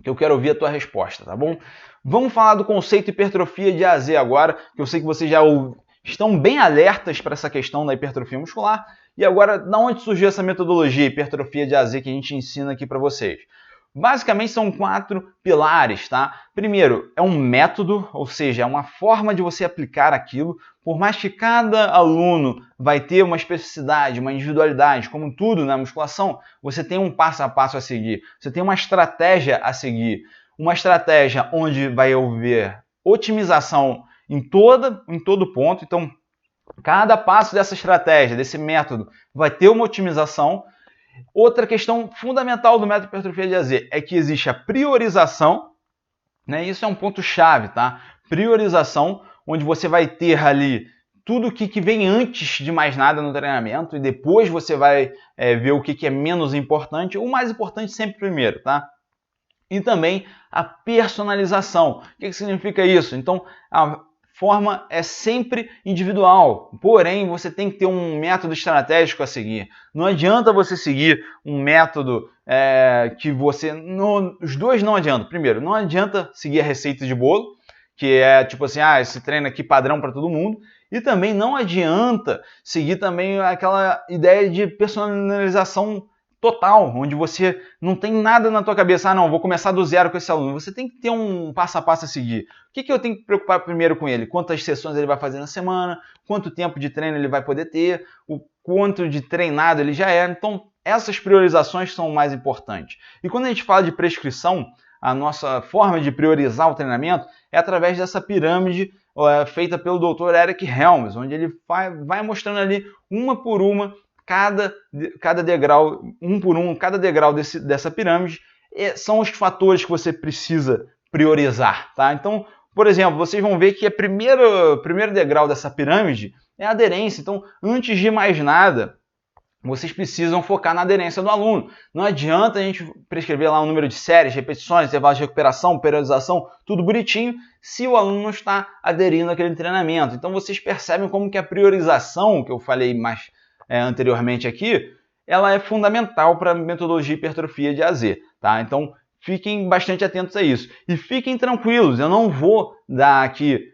[SPEAKER 1] que eu quero ouvir a tua resposta, tá bom? Vamos falar do conceito hipertrofia de A a Z agora, que eu sei que vocês já estão bem alertas para essa questão da hipertrofia muscular. E agora, da onde surgiu essa metodologia hipertrofia de A a Z que a gente ensina aqui para vocês? Basicamente são 4 pilares, tá? Primeiro, é um método, ou seja, é uma forma de você aplicar aquilo. Por mais que cada aluno vai ter uma especificidade, uma individualidade, como tudo na musculação, você tem um passo a passo a seguir. Você tem uma estratégia a seguir. Uma estratégia onde vai haver otimização em todo ponto. Então, cada passo dessa estratégia, desse método, vai ter uma otimização. Outra questão fundamental do método hipertrofia de A a Z é que existe a priorização, né? Isso é um ponto-chave, tá? Priorização, onde você vai ter ali tudo que vem antes de mais nada no treinamento e depois você vai ver o que é menos importante. O mais importante sempre primeiro, tá? E também a personalização. O que significa isso? Então, a forma é sempre individual, porém você tem que ter um método estratégico a seguir. Não adianta você seguir um método que você... os dois não adiantam. Primeiro, não adianta seguir a receita de bolo, que é tipo assim, esse treino aqui padrão para todo mundo. E também não adianta seguir também aquela ideia de personalização total, onde você não tem nada na tua cabeça, não, vou começar do zero com esse aluno. Você tem que ter um passo a passo a seguir. O que eu tenho que preocupar primeiro com ele? Quantas sessões ele vai fazer na semana, quanto tempo de treino ele vai poder ter, o quanto de treinado ele já é. Então, essas priorizações são o mais importantes. E quando a gente fala de prescrição, a nossa forma de priorizar o treinamento é através dessa pirâmide feita pelo Dr. Eric Helms, onde ele vai mostrando ali uma por uma cada degrau, cada degrau dessa pirâmide. São os fatores que você precisa priorizar, tá? Então, por exemplo, vocês vão ver que o primeiro degrau dessa pirâmide é a aderência. Então, antes de mais nada, vocês precisam focar na aderência do aluno. Não adianta a gente prescrever lá um número de séries, repetições, intervalos de recuperação, periodização, tudo bonitinho, se o aluno não está aderindo àquele treinamento. Então, vocês percebem como que a priorização, que eu falei mais anteriormente aqui, ela é fundamental para a metodologia hipertrofia de AZ, tá? Então, fiquem bastante atentos a isso. E fiquem tranquilos, eu não vou dar aqui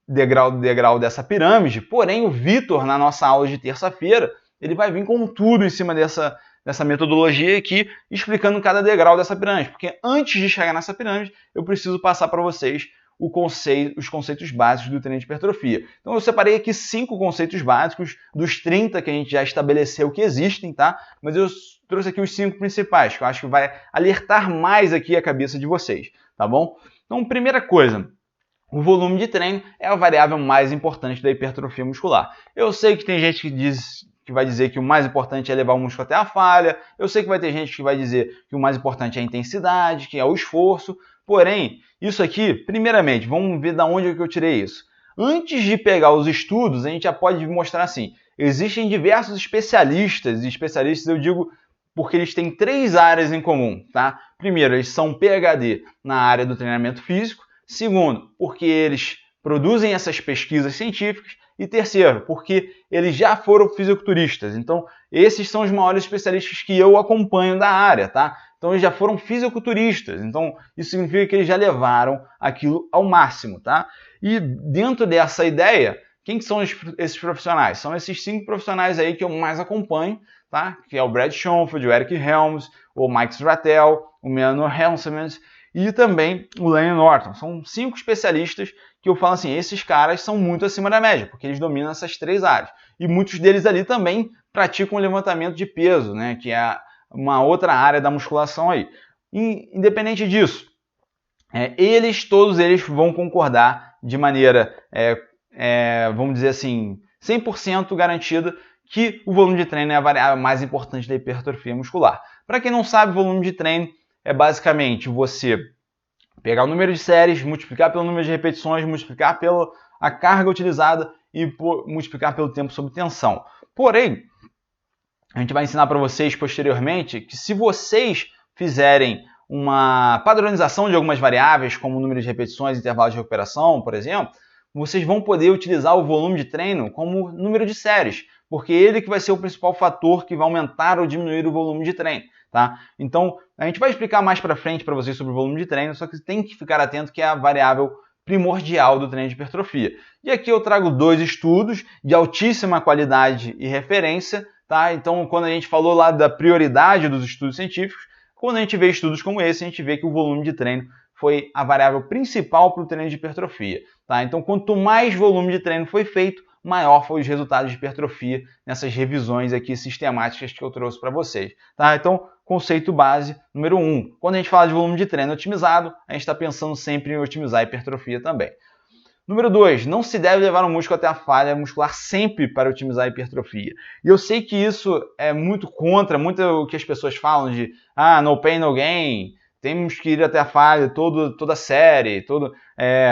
[SPEAKER 1] degrau dessa pirâmide, porém o Vitor, na nossa aula de terça-feira, ele vai vir com tudo em cima dessa metodologia aqui, explicando cada degrau dessa pirâmide. Porque antes de chegar nessa pirâmide, eu preciso passar para vocês os conceitos básicos do treino de hipertrofia. Então eu separei aqui 5 conceitos básicos dos 30 que a gente já estabeleceu que existem, tá? Mas eu trouxe aqui os 5 principais, que eu acho que vai alertar mais aqui a cabeça de vocês, tá bom? Então, primeira coisa, o volume de treino é a variável mais importante da hipertrofia muscular. Eu sei que tem gente que vai dizer que o mais importante é levar o músculo até a falha, eu sei que vai ter gente que vai dizer que o mais importante é a intensidade, que é o esforço, porém, isso aqui, primeiramente, vamos ver de onde é que eu tirei isso. Antes de pegar os estudos, a gente já pode mostrar assim, existem diversos especialistas, e especialistas eu digo porque eles têm 3 áreas em comum, tá? Primeiro, eles são PhD na área do treinamento físico. Segundo, porque eles produzem essas pesquisas científicas. E terceiro, porque eles já foram fisiculturistas. Então, esses são os maiores especialistas que eu acompanho da área, tá? Então, eles já foram fisiculturistas. Então, isso significa que eles já levaram aquilo ao máximo, tá? E dentro dessa ideia, quem são esses profissionais? São esses 5 profissionais aí que eu mais acompanho, tá? Que é o Brad Schoenfeld, o Eric Helms, o Mike Stratel, o Menor Hanselmans e também o Layne Norton. São 5 especialistas que eu falo assim, esses caras são muito acima da média, porque eles dominam essas 3 áreas. E muitos deles ali também praticam levantamento de peso, né, que é uma outra área da musculação aí. Independente disso, todos eles vão concordar de maneira, vamos dizer assim, 100% garantida que o volume de treino é a variável mais importante da hipertrofia muscular. Para quem não sabe, o volume de treino é basicamente você pegar o número de séries, multiplicar pelo número de repetições, multiplicar pela carga utilizada e multiplicar pelo tempo sob tensão. Porém, a gente vai ensinar para vocês posteriormente que se vocês fizerem uma padronização de algumas variáveis, como o número de repetições e intervalo de recuperação, por exemplo, vocês vão poder utilizar o volume de treino como número de séries, porque ele que vai ser o principal fator que vai aumentar ou diminuir o volume de treino. Tá? Então, a gente vai explicar mais para frente para vocês sobre o volume de treino, só que tem que ficar atento que é a variável primordial do treino de hipertrofia. E aqui eu trago 2 estudos de altíssima qualidade e referência, tá? Então, quando a gente falou lá da prioridade dos estudos científicos, quando a gente vê estudos como esse, a gente vê que o volume de treino foi a variável principal para o treino de hipertrofia. Tá? Então, quanto mais volume de treino foi feito, maior foi os resultados de hipertrofia nessas revisões aqui sistemáticas que eu trouxe para vocês. Tá? Então, conceito base número 1. Quando a gente fala de volume de treino otimizado, a gente está pensando sempre em otimizar a hipertrofia também. Número 2, não se deve levar o músculo até a falha muscular sempre para otimizar a hipertrofia. E eu sei que isso é muito contra, muito o que as pessoas falam de no pain, no gain, temos que ir até a falha toda série,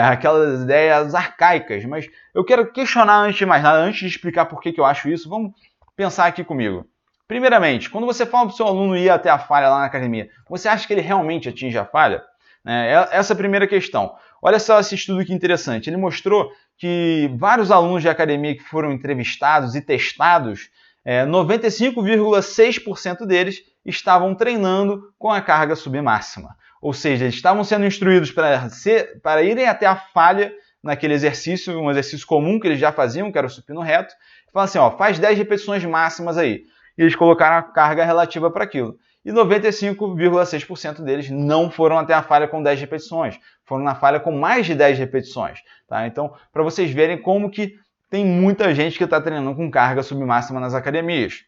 [SPEAKER 1] aquelas ideias arcaicas. Mas eu quero questionar antes de mais nada, antes de explicar por que eu acho isso, vamos pensar aqui comigo. Primeiramente, quando você fala para o seu aluno ir até a falha lá na academia, você acha que ele realmente atinge a falha? Essa é a primeira questão. Olha só esse estudo que interessante. Ele mostrou que vários alunos de academia que foram entrevistados e testados, 95,6% deles estavam treinando com a carga submáxima. Ou seja, eles estavam sendo instruídos para irem até a falha naquele exercício, um exercício comum que eles já faziam, que era o supino reto. Falaram assim, faz 10 repetições máximas aí. E eles colocaram a carga relativa para aquilo. E 95,6% deles não foram até a falha com 10 repetições. Foram na falha com mais de 10 repetições. Tá? Então, para vocês verem como que tem muita gente que está treinando com carga submáxima nas academias.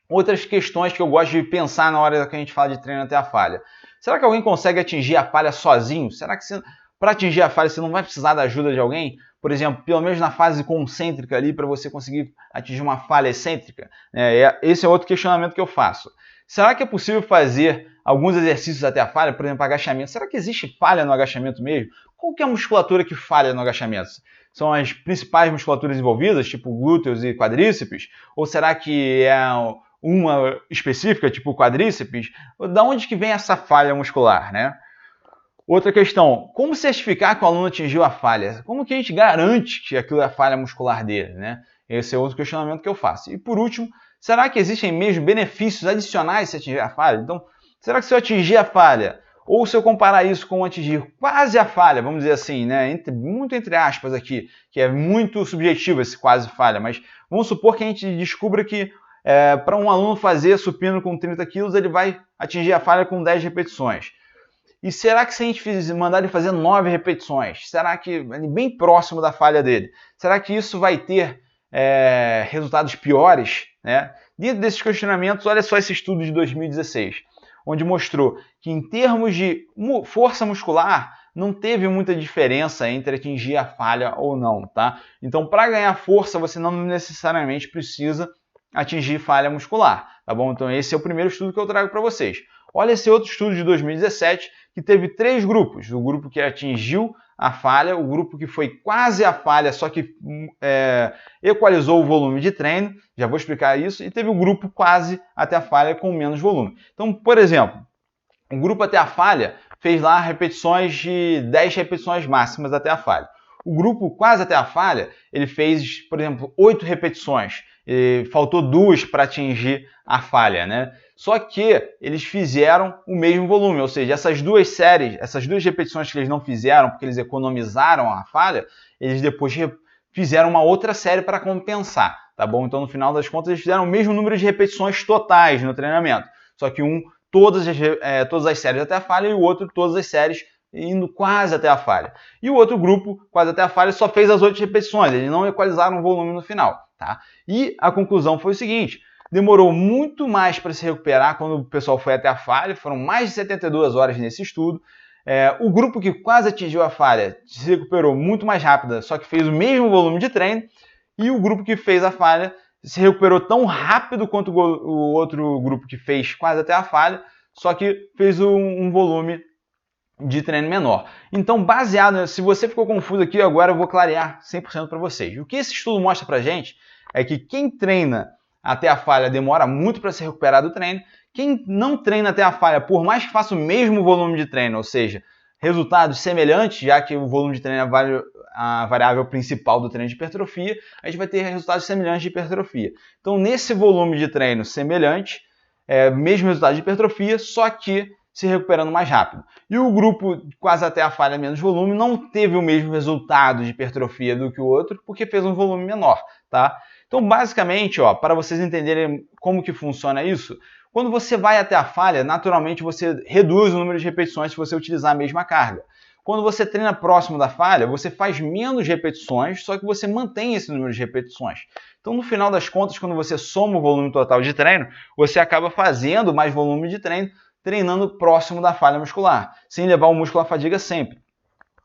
[SPEAKER 1] Outras questões que eu gosto de pensar na hora que a gente fala de treino até a falha. Será que alguém consegue atingir a falha sozinho? Será que para atingir a falha você não vai precisar da ajuda de alguém? Por exemplo, pelo menos na fase concêntrica ali, para você conseguir atingir uma falha excêntrica? Esse é outro questionamento que eu faço. Será que é possível fazer alguns exercícios até a falha? Por exemplo, agachamento. Será que existe falha no agachamento mesmo? Qual que é a musculatura que falha no agachamento? São as principais musculaturas envolvidas, tipo glúteos e quadríceps? Ou será que é uma específica, tipo quadríceps? Da onde que vem essa falha muscular, né? Outra questão, como certificar que o aluno atingiu a falha? Como que a gente garante que aquilo é a falha muscular dele, né? Esse é outro questionamento que eu faço. E por último, será que existem mesmo benefícios adicionais se atingir a falha? Então, será que se eu atingir a falha, ou se eu comparar isso com atingir quase a falha, vamos dizer assim, né? Muito entre aspas aqui, que é muito subjetivo esse quase falha, mas vamos supor que a gente descubra que para um aluno fazer supino com 30 quilos, ele vai atingir a falha com 10 repetições. E será que se a gente mandar ele fazer 9 repetições, será que, bem próximo da falha dele, será que isso vai ter resultados piores? Né? Dentro desses questionamentos, olha só esse estudo de 2016, onde mostrou que em termos de força muscular, não teve muita diferença entre atingir a falha ou não. Tá? Então, para ganhar força, você não necessariamente precisa atingir falha muscular. Tá bom? Então, esse é o primeiro estudo que eu trago para vocês. Olha esse outro estudo de 2017, que teve 3 grupos. O grupo que atingiu a falha, o grupo que foi quase a falha, só que equalizou o volume de treino, já vou explicar isso, e teve o grupo quase até a falha com menos volume. Então, por exemplo, o grupo até a falha fez lá repetições de 10 repetições máximas até a falha. O grupo quase até a falha, ele fez, por exemplo, 8 repetições, e faltou 2 para atingir a falha, né? Só que eles fizeram o mesmo volume, ou seja, essas duas séries, essas 2 repetições que eles não fizeram porque eles economizaram a falha, eles depois fizeram uma outra série para compensar, tá bom? Então, no final das contas, eles fizeram o mesmo número de repetições totais no treinamento, só que um todas as séries até a falha e o outro todas as séries indo quase até a falha. E o outro grupo, quase até a falha, só fez as 8 repetições, eles não equalizaram o volume no final, tá? E a conclusão foi o seguinte: demorou muito mais para se recuperar quando o pessoal foi até a falha, foram mais de 72 horas nesse estudo. O grupo que quase atingiu a falha se recuperou muito mais rápido, só que fez o mesmo volume de treino, e o grupo que fez a falha se recuperou tão rápido quanto o outro grupo que fez quase até a falha, só que fez um volume de treino menor. Então, baseado, se você ficou confuso aqui, agora eu vou clarear 100% para vocês. O que esse estudo mostra para a gente é que quem treina até a falha demora muito para se recuperar do treino. Quem não treina até a falha, por mais que faça o mesmo volume de treino, ou seja, resultados semelhantes, já que o volume de treino é a variável principal do treino de hipertrofia, a gente vai ter resultados semelhantes de hipertrofia. Então, nesse volume de treino semelhante, mesmo resultado de hipertrofia, só que se recuperando mais rápido. E o grupo quase até a falha menos volume não teve o mesmo resultado de hipertrofia do que o outro, porque fez um volume menor, tá? Então, basicamente, para vocês entenderem como que funciona isso, quando você vai até a falha, naturalmente você reduz o número de repetições se você utilizar a mesma carga. Quando você treina próximo da falha, você faz menos repetições, só que você mantém esse número de repetições. Então, no final das contas, quando você soma o volume total de treino, você acaba fazendo mais volume de treino, treinando próximo da falha muscular, sem levar o músculo à fadiga sempre.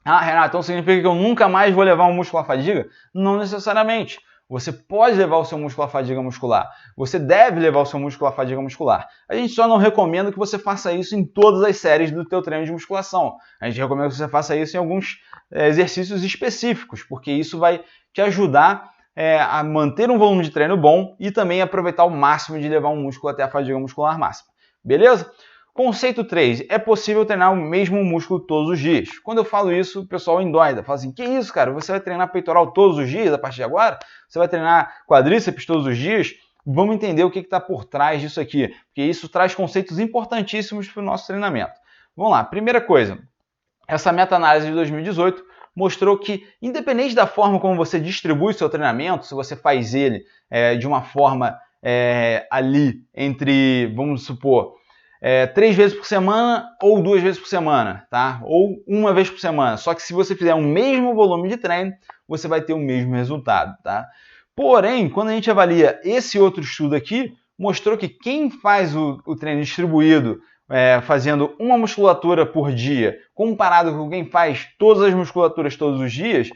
[SPEAKER 1] Ah, Renato, então significa que eu nunca mais vou levar o músculo à fadiga? Não necessariamente. Você pode levar o seu músculo à fadiga muscular. Você deve levar o seu músculo à fadiga muscular. A gente só não recomenda que você faça isso em todas as séries do teu treino de musculação. A gente recomenda que você faça isso em alguns exercícios específicos, porque isso vai te ajudar a manter um volume de treino bom e também aproveitar o máximo de levar um músculo até a fadiga muscular máxima. Beleza? Conceito 3. É possível treinar o mesmo músculo todos os dias. Quando eu falo isso, o pessoal endoida. Fala assim, que isso, cara? Você vai treinar peitoral todos os dias a partir de agora? Você vai treinar quadríceps todos os dias? Vamos entender o que está por trás disso aqui, porque isso traz conceitos importantíssimos para o nosso treinamento. Vamos lá. Primeira coisa, essa meta-análise de 2018 mostrou que, independente da forma como você distribui o seu treinamento, se você faz ele de uma forma ali entre, vamos supor, 3 vezes por semana ou 2 vezes por semana, tá? Ou 1 vez por semana. Só que se você fizer o mesmo volume de treino, você vai ter o mesmo resultado, tá? Porém, quando a gente avalia esse outro estudo aqui, mostrou que quem faz o treino distribuído fazendo uma musculatura por dia, comparado com quem faz todas as musculaturas todos os dias,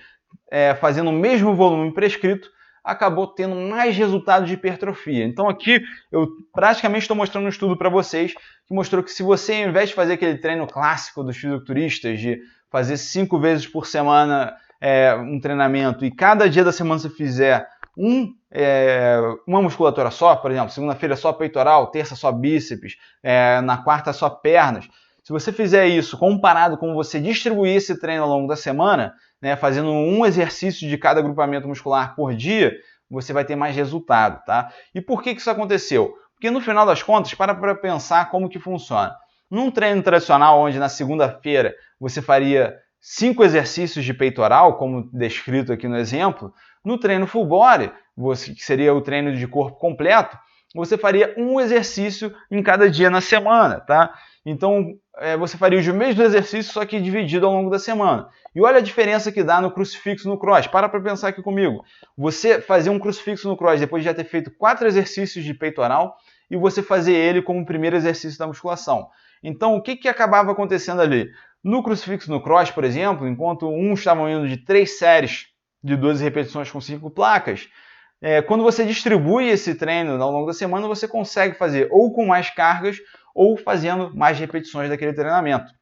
[SPEAKER 1] fazendo o mesmo volume prescrito, acabou tendo mais resultados de hipertrofia. Então aqui eu praticamente estou mostrando um estudo para vocês que mostrou que se você, ao invés de fazer aquele treino clássico dos fisiculturistas, de fazer 5 vezes por semana um treinamento e cada dia da semana você fizer uma musculatura só, por exemplo, segunda-feira só peitoral, terça só bíceps, na quarta só pernas. Se você fizer isso comparado com você distribuir esse treino ao longo da semana, fazendo um exercício de cada agrupamento muscular por dia, você vai ter mais resultado, tá? E por que isso aconteceu? Porque no final das contas, para pensar como que funciona. Num treino tradicional, onde na segunda-feira você faria 5 exercícios de peitoral, como descrito aqui no exemplo, no treino full body, que seria o treino de corpo completo, você faria um exercício em cada dia na semana, tá? Então, você faria os mesmos exercícios, só que dividido ao longo da semana. E olha a diferença que dá no crucifixo no cross. Para pensar aqui comigo. Você fazer um crucifixo no cross depois de já ter feito 4 exercícios de peitoral e você fazer ele como primeiro exercício da musculação. Então, o que acabava acontecendo ali? No crucifixo no cross, por exemplo, enquanto uns estavam indo de 3 séries de 12 repetições com 5 placas, quando você distribui esse treino ao longo da semana, você consegue fazer ou com mais cargas ou fazendo mais repetições daquele treinamento.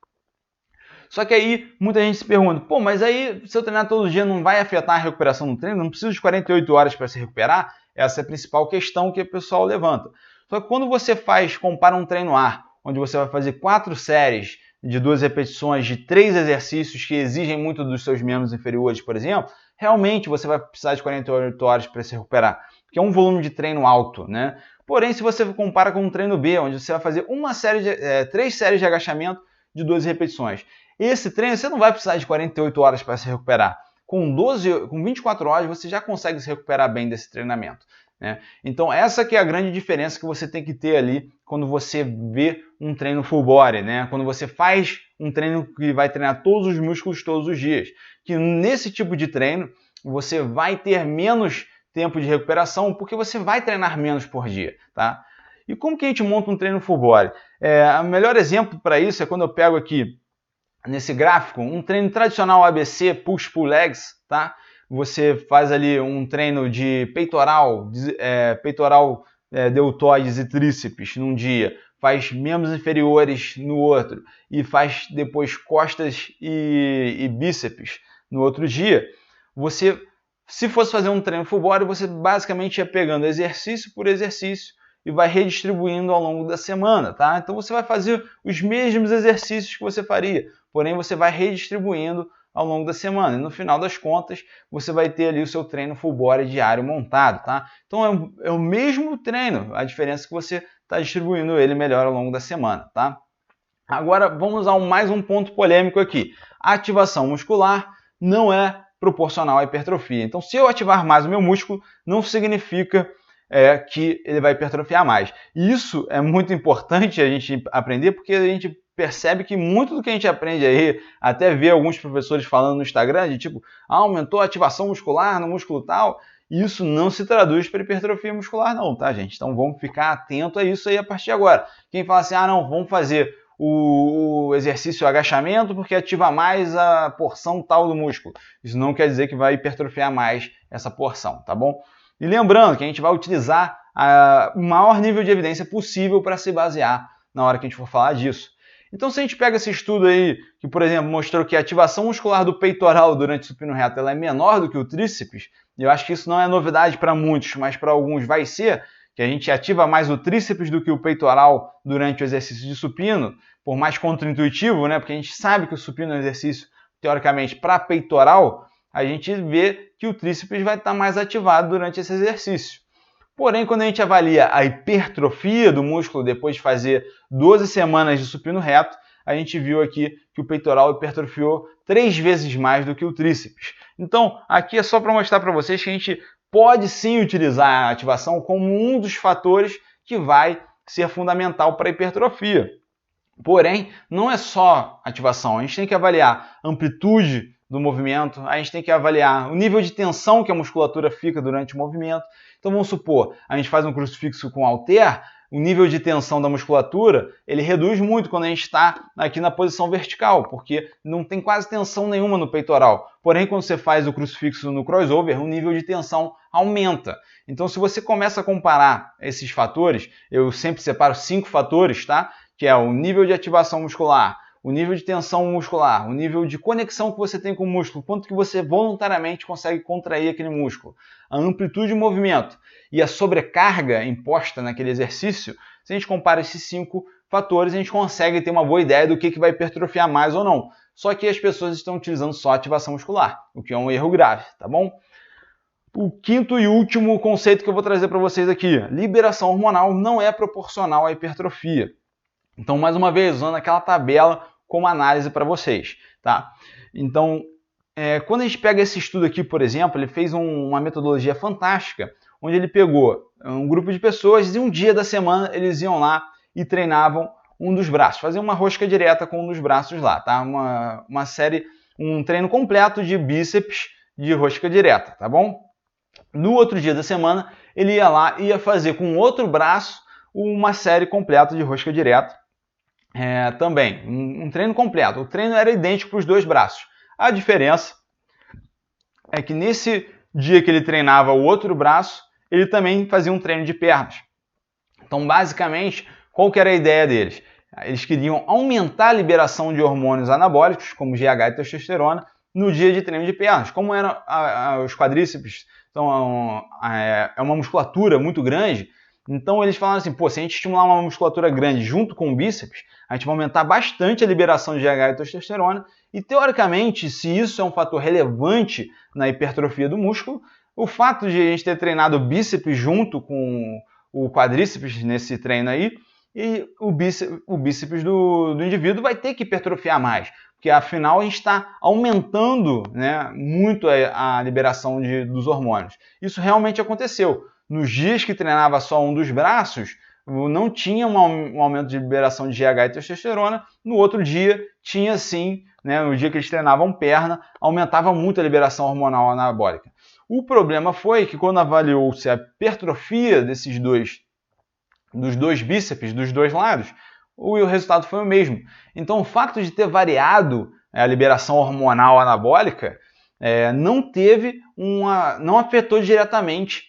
[SPEAKER 1] Só que aí muita gente se pergunta, pô, mas aí se eu treinar todo dia não vai afetar a recuperação no treino? Não preciso de 48 horas para se recuperar? Essa é a principal questão que o pessoal levanta. Só que quando você compara um treino ar, onde você vai fazer 4 séries de 12 repetições de 3 exercícios que exigem muito dos seus membros inferiores, por exemplo, realmente você vai precisar de 48 horas para se recuperar, porque é um volume de treino alto, né? Porém, se você compara com um treino B, onde você vai fazer 3 séries de agachamento de 12 repetições, esse treino você não vai precisar de 48 horas para se recuperar. Com 24 horas você já consegue se recuperar bem desse treinamento, né? Então essa que é a grande diferença que você tem que ter ali quando você vê um treino full body, né? Quando você faz um treino que vai treinar todos os músculos todos os dias. Que nesse tipo de treino você vai ter menos tempo de recuperação porque você vai treinar menos por dia, tá? E como que a gente monta um treino full body? O melhor exemplo para isso é quando eu pego aqui nesse gráfico um treino tradicional ABC, push-pull legs, tá? Você faz ali um treino de peitoral, deltoides e tríceps num dia, faz membros inferiores no outro e faz depois costas e bíceps no outro dia. Você, se fosse fazer um treino full body, você basicamente ia pegando exercício por exercício e vai redistribuindo ao longo da semana, tá? Então você vai fazer os mesmos exercícios que você faria, porém você vai redistribuindo ao longo da semana. E no final das contas, você vai ter ali o seu treino full body diário montado, tá? Então é o mesmo treino, a diferença é que você está distribuindo ele melhor ao longo da semana, tá? Agora vamos a mais um ponto polêmico aqui. A ativação muscular não é proporcional à hipertrofia. Então, se eu ativar mais o meu músculo, não significa que ele vai hipertrofiar mais. E isso é muito importante a gente aprender, porque a gente percebe que muito do que a gente aprende aí, até ver alguns professores falando no Instagram, de tipo, aumentou a ativação muscular no músculo tal, isso não se traduz para hipertrofia muscular não, tá, gente? Então vamos ficar atento a isso aí a partir de agora. Quem fala assim, não, vamos fazer o exercício agachamento porque ativa mais a porção tal do músculo. Isso não quer dizer que vai hipertrofiar mais essa porção, tá bom? E lembrando que a gente vai utilizar o maior nível de evidência possível para se basear na hora que a gente for falar disso. Então, se a gente pega esse estudo aí, que, por exemplo, mostrou que a ativação muscular do peitoral durante o supino reto ela é menor do que o tríceps, eu acho que isso não é novidade para muitos, mas para alguns vai ser, que a gente ativa mais o tríceps do que o peitoral durante o exercício de supino, por mais contraintuitivo, né? Porque a gente sabe que o supino é um exercício, teoricamente, para peitoral, a gente vê que o tríceps vai estar mais ativado durante esse exercício. Porém, quando a gente avalia a hipertrofia do músculo depois de fazer 12 semanas de supino reto, a gente viu aqui que o peitoral hipertrofiou 3 vezes mais do que o tríceps. Então, aqui é só para mostrar para vocês que a gente pode sim utilizar a ativação como um dos fatores que vai ser fundamental para a hipertrofia. Porém, não é só ativação, a gente tem que avaliar a amplitude do movimento, a gente tem que avaliar o nível de tensão que a musculatura fica durante o movimento. Então vamos supor, a gente faz um crucifixo com halter, o nível de tensão da musculatura, ele reduz muito quando a gente está aqui na posição vertical, porque não tem quase tensão nenhuma no peitoral. Porém, quando você faz o crucifixo no crossover, o nível de tensão aumenta. Então, se você começa a comparar esses fatores, eu sempre separo 5 fatores, tá? Que é o nível de ativação muscular, o nível de tensão muscular, o nível de conexão que você tem com o músculo, quanto que você voluntariamente consegue contrair aquele músculo, a amplitude de movimento e a sobrecarga imposta naquele exercício. Se a gente compara esses 5 fatores, a gente consegue ter uma boa ideia do que vai hipertrofiar mais ou não. Só que as pessoas estão utilizando só ativação muscular, o que é um erro grave, tá bom? O quinto e último conceito que eu vou trazer para vocês aqui, liberação hormonal não é proporcional à hipertrofia. Então, mais uma vez, usando aquela tabela como análise para vocês, tá? Então, quando a gente pega esse estudo aqui, por exemplo, ele fez uma metodologia fantástica, onde ele pegou um grupo de pessoas e um dia da semana eles iam lá e treinavam um dos braços, faziam uma rosca direta com um dos braços lá, tá? Uma série, um treino completo de bíceps de rosca direta, tá bom? No outro dia da semana, ele ia lá e ia fazer com outro braço uma série completa de rosca direta. Também, um treino completo. O treino era idêntico para os dois braços. A diferença é que nesse dia que ele treinava o outro braço, ele também fazia um treino de pernas. Então, basicamente, qual que era a ideia deles? Eles queriam aumentar a liberação de hormônios anabólicos, como GH e testosterona, no dia de treino de pernas. Como eram os quadríceps, então, é uma musculatura muito grande, então eles falaram assim, se a gente estimular uma musculatura grande junto com o bíceps, a gente vai aumentar bastante a liberação de GH e testosterona, e teoricamente, se isso é um fator relevante na hipertrofia do músculo, o fato de a gente ter treinado o bíceps junto com o quadríceps nesse treino aí, e o bíceps do indivíduo vai ter que hipertrofiar mais, porque afinal a gente está aumentando, né, muito a liberação dos hormônios. Isso realmente aconteceu. Nos dias que treinava só um dos braços, não tinha um aumento de liberação de GH e testosterona. No outro dia, tinha sim, né, no dia que eles treinavam perna, aumentava muito a liberação hormonal anabólica. O problema foi que quando avaliou-se a hipertrofia dos dois bíceps, dos dois lados, o resultado foi o mesmo. Então, o fato de ter variado a liberação hormonal anabólica não afetou diretamente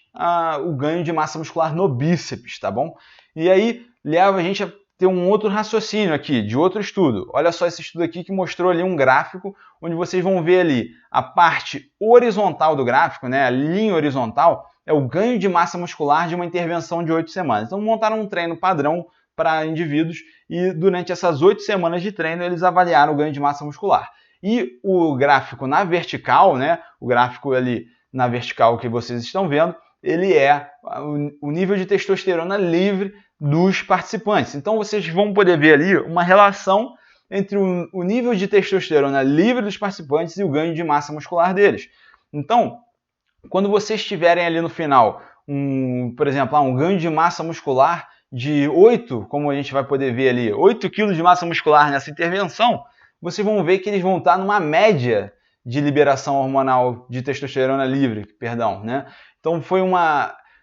[SPEAKER 1] o ganho de massa muscular no bíceps, tá bom? E aí leva a gente a ter um outro raciocínio aqui, de outro estudo. Olha só esse estudo aqui que mostrou ali um gráfico, onde vocês vão ver ali a parte horizontal do gráfico, né, a linha horizontal, é o ganho de massa muscular de uma intervenção de 8 semanas. Então montaram um treino padrão para indivíduos e durante essas 8 semanas de treino eles avaliaram o ganho de massa muscular. E o gráfico na vertical, né, o gráfico ali na vertical que vocês estão vendo, ele é o nível de testosterona livre dos participantes. Então vocês vão poder ver ali uma relação entre o nível de testosterona livre dos participantes e o ganho de massa muscular deles. Então, quando vocês tiverem ali no final, por exemplo, um ganho de massa muscular de 8, como a gente vai poder ver ali, 8 kg de massa muscular nessa intervenção, vocês vão ver que eles vão estar numa média de liberação hormonal de testosterona livre, né? Então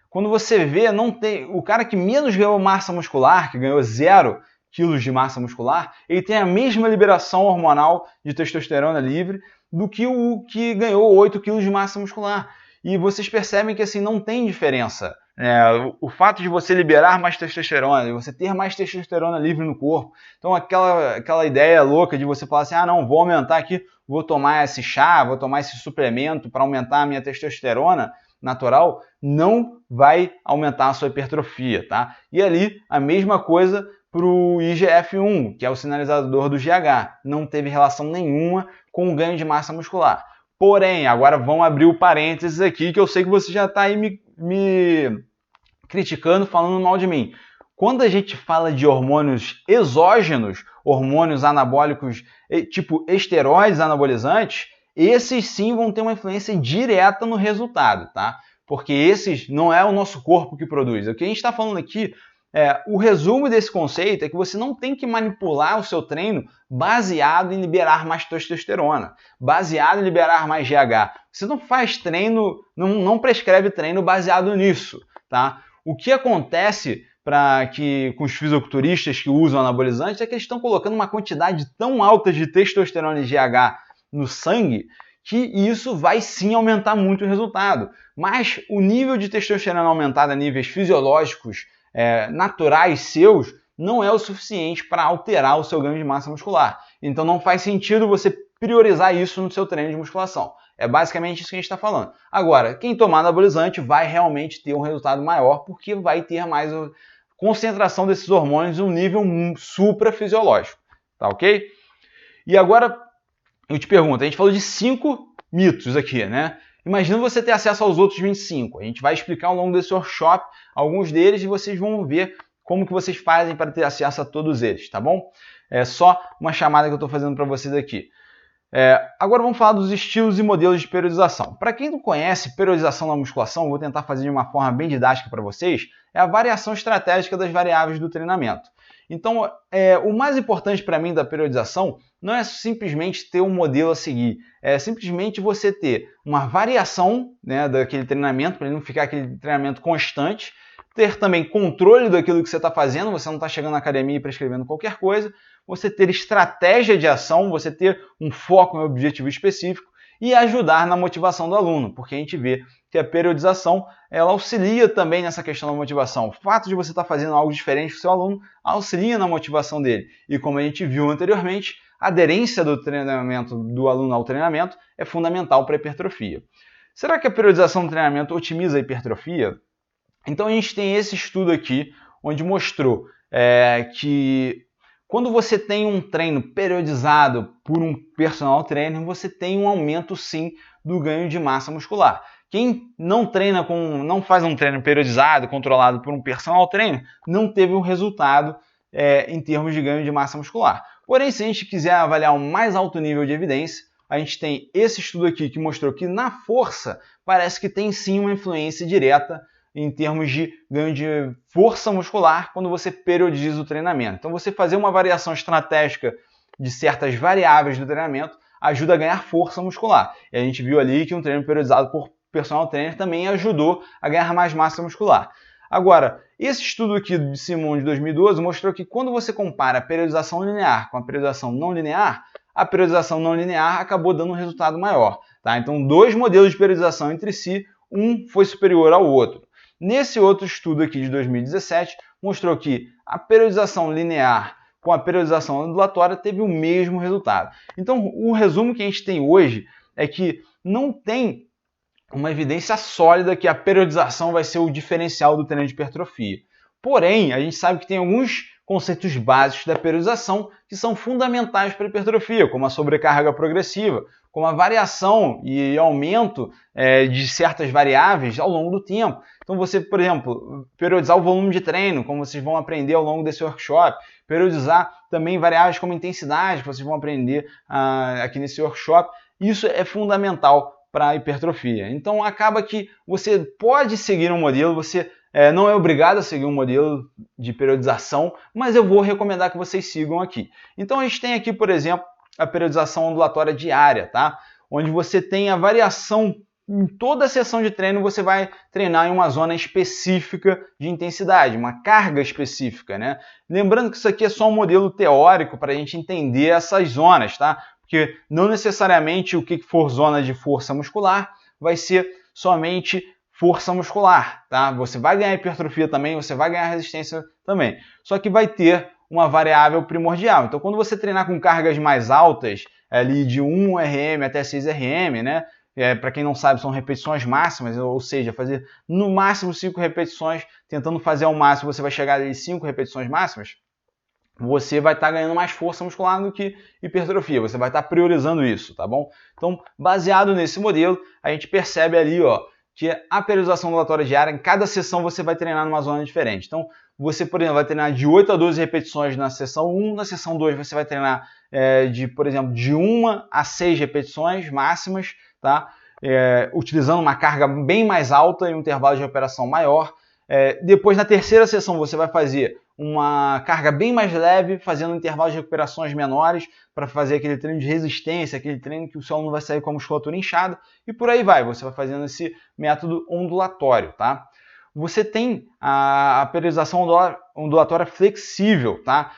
[SPEAKER 1] quando você vê, não tem o cara que menos ganhou massa muscular, que ganhou 0 kg de massa muscular, ele tem a mesma liberação hormonal de testosterona livre do que o que ganhou 8 kg de massa muscular. E vocês percebem que assim não tem diferença. O fato de você liberar mais testosterona, de você ter mais testosterona livre no corpo. Então aquela ideia louca de você falar assim, não, vou aumentar aqui, vou tomar esse chá, vou tomar esse suplemento para aumentar a minha testosterona natural, não vai aumentar a sua hipertrofia, tá? E ali a mesma coisa para o IGF-1, que é o sinalizador do GH. Não teve relação nenhuma com o ganho de massa muscular. Porém, agora vamos abrir o parênteses aqui, que eu sei que você já está aí me criticando, falando mal de mim. Quando a gente fala de hormônios exógenos, hormônios anabólicos tipo esteroides anabolizantes, esses sim vão ter uma influência direta no resultado, tá? Porque esses não é o nosso corpo que produz. O que a gente está falando aqui, o resumo desse conceito é que você não tem que manipular o seu treino baseado em liberar mais testosterona, baseado em liberar mais GH. Você não faz treino, não prescreve treino baseado nisso, tá? O que acontece com os fisiculturistas que usam anabolizantes é que eles estão colocando uma quantidade tão alta de testosterona e GH no sangue que isso vai sim aumentar muito o resultado. Mas o nível de testosterona aumentado a níveis fisiológicos naturais seus não é o suficiente para alterar o seu ganho de massa muscular. Então não faz sentido você priorizar isso no seu treino de musculação. É basicamente isso que a gente está falando. Agora, quem tomar anabolizante vai realmente ter um resultado maior porque vai ter mais concentração desses hormônios em um nível suprafisiológico, tá ok? E agora eu te pergunto, a gente falou de 5 mitos aqui, né? Imagina você ter acesso aos outros 25. A gente vai explicar ao longo desse workshop alguns deles e vocês vão ver como que vocês fazem para ter acesso a todos eles, tá bom? É só uma chamada que eu estou fazendo para vocês aqui. Agora vamos falar dos estilos e modelos de periodização. Para quem não conhece periodização na musculação, vou tentar fazer de uma forma bem didática para vocês, é a variação estratégica das variáveis do treinamento. Então, o mais importante para mim da periodização não é simplesmente ter um modelo a seguir, é simplesmente você ter uma variação, né, daquele treinamento, para ele não ficar aquele treinamento constante, ter também controle daquilo que você está fazendo, você não está chegando na academia e prescrevendo qualquer coisa, você ter estratégia de ação, você ter um foco em um objetivo específico e ajudar na motivação do aluno, porque a gente vê que a periodização ela auxilia também nessa questão da motivação. O fato de você estar fazendo algo diferente para o seu aluno auxilia na motivação dele. E como a gente viu anteriormente, a aderência do treinamento do aluno ao treinamento é fundamental para a hipertrofia. Será que a periodização do treinamento otimiza a hipertrofia? Então a gente tem esse estudo aqui, onde mostrou que quando você tem um treino periodizado por um personal trainer, você tem um aumento sim do ganho de massa muscular. Quem não faz um treino periodizado, controlado por um personal trainer, não teve um resultado em termos de ganho de massa muscular. Porém, se a gente quiser avaliar um mais alto nível de evidência, a gente tem esse estudo aqui que mostrou que na força parece que tem sim uma influência direta em termos de ganho de força muscular quando você periodiza o treinamento. Então, você fazer uma variação estratégica de certas variáveis do treinamento ajuda a ganhar força muscular. E a gente viu ali que um treino periodizado por personal trainer também ajudou a ganhar mais massa muscular. Agora, esse estudo aqui de Simon de 2012 mostrou que quando você compara a periodização linear com a periodização não linear, a periodização não linear acabou dando um resultado maior. Tá? Então, 2 modelos de periodização entre si, um foi superior ao outro. Nesse outro estudo aqui de 2017, mostrou que a periodização linear com a periodização ondulatória teve o mesmo resultado. Então, o resumo que a gente tem hoje é que não tem uma evidência sólida que a periodização vai ser o diferencial do treino de hipertrofia. Porém, a gente sabe que tem alguns conceitos básicos da periodização que são fundamentais para a hipertrofia, como a sobrecarga progressiva, como a variação e aumento de certas variáveis ao longo do tempo. Então você, por exemplo, periodizar o volume de treino, como vocês vão aprender ao longo desse workshop, periodizar também variáveis como intensidade, que vocês vão aprender aqui nesse workshop, isso é fundamental para a hipertrofia. Então acaba que você pode seguir um modelo, você não é obrigado a seguir um modelo de periodização, mas eu vou recomendar que vocês sigam aqui. Então a gente tem aqui, por exemplo, a periodização ondulatória diária, tá? Onde você tem a variação em toda a sessão de treino, você vai treinar em uma zona específica de intensidade, uma carga específica, né? Lembrando que isso aqui é só um modelo teórico para a gente entender essas zonas, tá? Porque não necessariamente o que for zona de força muscular vai ser somente força muscular, tá? Você vai ganhar hipertrofia também, você vai ganhar resistência também. Só que vai ter uma variável primordial. Então, quando você treinar com cargas mais altas, ali de 1 RM até 6 RM, né? Para quem não sabe, são repetições máximas, ou seja, fazer no máximo 5 repetições, tentando fazer ao máximo, você vai chegar a 5 repetições máximas, você vai estar ganhando mais força muscular do que hipertrofia, você vai estar priorizando isso, tá bom? Então, baseado nesse modelo, a gente percebe ali, ó, que a periodização ondulatória diária, em cada sessão você vai treinar numa zona diferente. Então, você, por exemplo, vai treinar de 8 a 12 repetições na sessão 1, na sessão 2 você vai treinar, por exemplo, de 1 a 6 repetições máximas, tá? Utilizando uma carga bem mais alta e um intervalo de recuperação maior. Depois, na terceira sessão, você vai fazer uma carga bem mais leve, fazendo intervalos de recuperações menores, para fazer aquele treino de resistência, aquele treino que o seu aluno vai sair com a musculatura inchada, e por aí vai, você vai fazendo esse método ondulatório, tá? você tem a periodização ondulatória flexível, tá?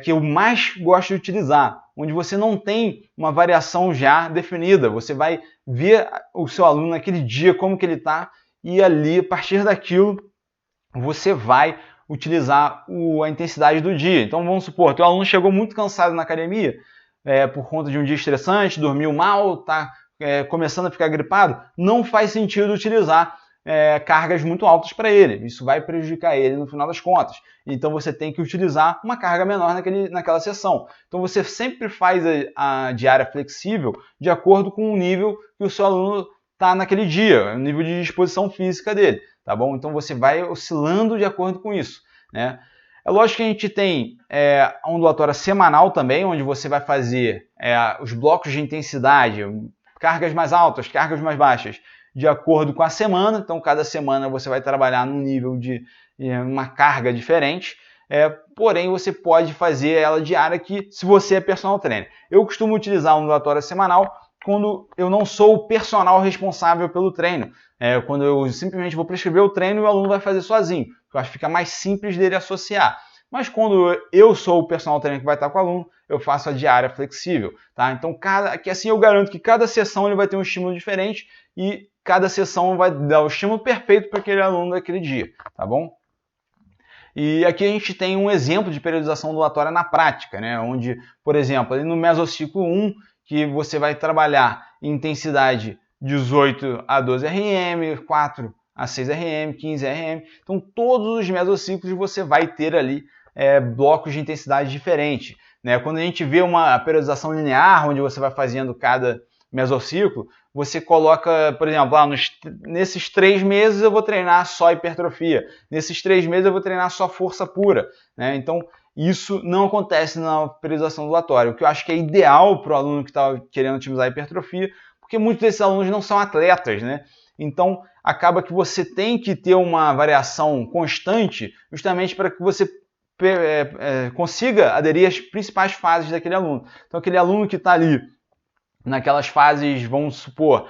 [SPEAKER 1] Que eu mais gosto de utilizar, onde você não tem uma variação já definida. Você vai ver o seu aluno naquele dia, como que ele está, e ali, a partir daquilo, você vai utilizar a intensidade do dia. Então, vamos supor, teu aluno chegou muito cansado na academia, por conta de um dia estressante, dormiu mal, está começando a ficar gripado, não faz sentido utilizar cargas muito altas para ele. Isso vai prejudicar ele no final das contas. Então você tem que utilizar uma carga menor naquela sessão. Então você sempre faz a diária flexível de acordo com o nível que o seu aluno está naquele dia, o nível de disposição física dele, tá bom? Então você vai oscilando de acordo com isso, né? É lógico que a gente tem a ondulatória semanal também, onde você vai fazer os blocos de intensidade, cargas mais altas, cargas mais baixas, de acordo com a semana. Então, cada semana você vai trabalhar num nível de uma carga diferente. Porém, você pode fazer ela diária aqui se você é personal trainer. Eu costumo utilizar a ondulatória semanal quando eu não sou o personal responsável pelo treino. Quando eu simplesmente vou prescrever o treino e o aluno vai fazer sozinho. Eu acho que fica mais simples dele associar. Mas quando eu sou o personal trainer que vai estar com o aluno, eu faço a diária flexível, tá? Então, assim eu garanto que cada sessão ele vai ter um estímulo diferente e cada sessão vai dar o estímulo perfeito para aquele aluno daquele dia, tá bom? E aqui a gente tem um exemplo de periodização ondulatória na prática, né? Onde, por exemplo, ali no mesociclo 1, que você vai trabalhar em intensidade 18 a 12 RM, 4 a 6 RM, 15 RM. Então, todos os mesociclos você vai ter ali blocos de intensidade diferentes, né? Quando a gente vê uma periodização linear, onde você vai fazendo cada mesociclo, você coloca, por exemplo, nesses 3 meses eu vou treinar só hipertrofia, nesses 3 meses eu vou treinar só força pura, né? Então, isso não acontece na periodização ondulatória, o que eu acho que é ideal para o aluno que está querendo otimizar a hipertrofia, porque muitos desses alunos não são atletas, né? Então, acaba que você tem que ter uma variação constante, justamente para que você consiga aderir às principais fases daquele aluno. Então, aquele aluno que está ali naquelas fases, vamos supor,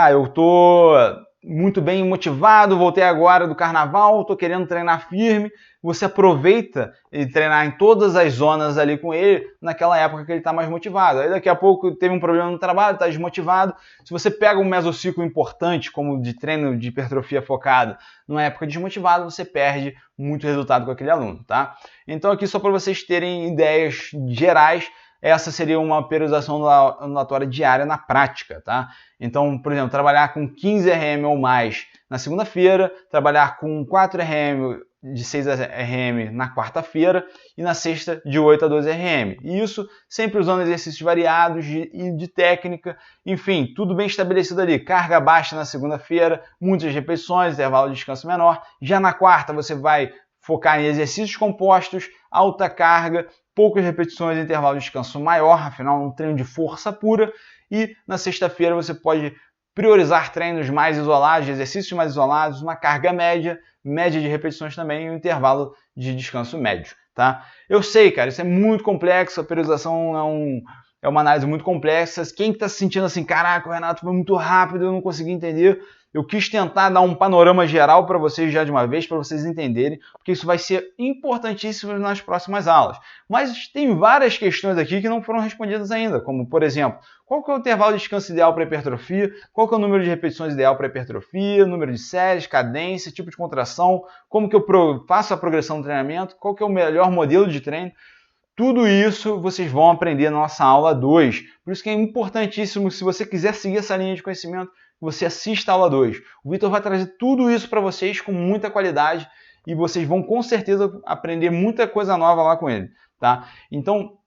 [SPEAKER 1] eu estou muito bem motivado, voltei agora do carnaval, estou querendo treinar firme, você aproveita e treinar em todas as zonas ali com ele, naquela época que ele está mais motivado. Aí daqui a pouco teve um problema no trabalho, está desmotivado. Se você pega um mesociclo importante, como de treino de hipertrofia focado, numa época desmotivada, você perde muito resultado com aquele aluno, tá? Então aqui só para vocês terem ideias gerais, essa seria uma periodização ondulatória diária na prática, tá? Então, por exemplo, trabalhar com 15 RM ou mais na segunda-feira, trabalhar com 4 RM de 6 RM na quarta-feira e na sexta de 8 a 12 RM. E isso sempre usando exercícios variados de técnica, enfim, tudo bem estabelecido ali. Carga baixa na segunda-feira, muitas repetições, intervalo de descanso menor. Já na quarta você vai focar em exercícios compostos, alta carga, poucas repetições, intervalo de descanso maior, afinal um treino de força pura. E na sexta-feira você pode priorizar treinos mais isolados, exercícios mais isolados, uma carga média de repetições também e um intervalo de descanso médio, tá? Eu sei, cara, isso é muito complexo, a periodização é uma análise muito complexa. Quem está se sentindo assim, caraca, o Renato foi muito rápido, eu não consegui entender, eu quis tentar dar um panorama geral para vocês já de uma vez, para vocês entenderem, porque isso vai ser importantíssimo nas próximas aulas. Mas tem várias questões aqui que não foram respondidas ainda, como, por exemplo, qual que é o intervalo de descanso ideal para hipertrofia, qual que é o número de repetições ideal para hipertrofia, número de séries, cadência, tipo de contração, como que eu faço a progressão do treinamento, qual que é o melhor modelo de treino. Tudo isso vocês vão aprender na nossa aula 2. Por isso que é importantíssimo, se você quiser seguir essa linha de conhecimento, você assista a aula 2. O Vitor vai trazer tudo isso para vocês com muita qualidade e vocês vão com certeza aprender muita coisa nova lá com ele, tá? Então,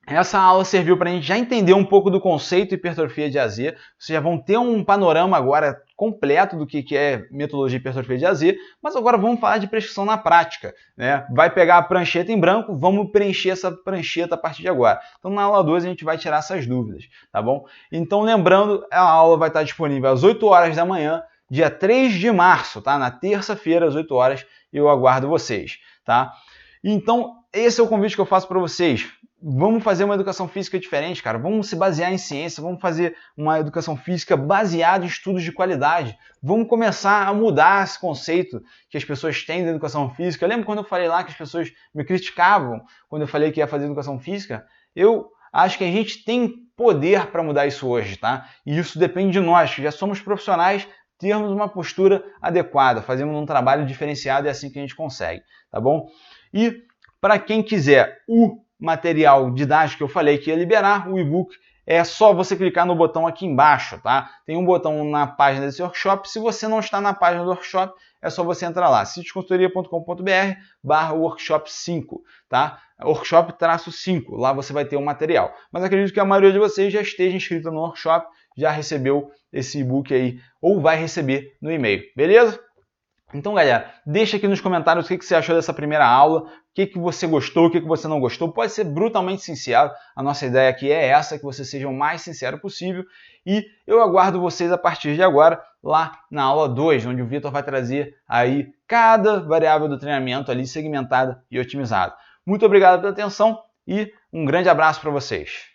[SPEAKER 1] essa aula serviu para a gente já entender um pouco do conceito hipertrofia de AZ. Vocês já vão ter um panorama agora completo do que é metodologia hipertrofia de AZ, mas agora vamos falar de prescrição na prática, né? Vai pegar a prancheta em branco, vamos preencher essa prancheta a partir de agora. Então na aula 2 a gente vai tirar essas dúvidas, tá bom? Então lembrando, a aula vai estar disponível às 8 horas da manhã, dia 3 de março, tá? Na terça-feira às 8 horas, eu aguardo vocês, tá? Então esse é o convite que eu faço para vocês. vamos fazer uma educação física diferente, cara. Vamos se basear em ciência, vamos fazer uma educação física baseada em estudos de qualidade. Vamos começar a mudar esse conceito que as pessoas têm da educação física. Lembra quando eu falei lá que as pessoas me criticavam quando eu falei que ia fazer educação física? Eu acho que a gente tem poder para mudar isso hoje, tá? E isso depende de nós, que já somos profissionais, termos uma postura adequada, fazemos um trabalho diferenciado, é assim que a gente consegue, tá bom? E para quem quiser o material didático que eu falei que ia liberar, o e-book, é só você clicar no botão aqui embaixo, tá? Tem um botão na página desse workshop. Se você não está na página do workshop, é só você entrar lá, sitesconsultoria.com.br/workshop 5, tá? Workshop-5, lá você vai ter o material. Mas acredito que a maioria de vocês já esteja inscrita no workshop, já recebeu esse e-book aí, ou vai receber no e-mail, beleza? Então, galera, deixa aqui nos comentários o que você achou dessa primeira aula, o que você gostou, o que você não gostou. Pode ser brutalmente sincero, a nossa ideia aqui é essa, que você seja o mais sincero possível. E eu aguardo vocês a partir de agora, lá na aula 2, onde o Vitor vai trazer aí cada variável do treinamento ali segmentada e otimizada. Muito obrigado pela atenção e um grande abraço para vocês.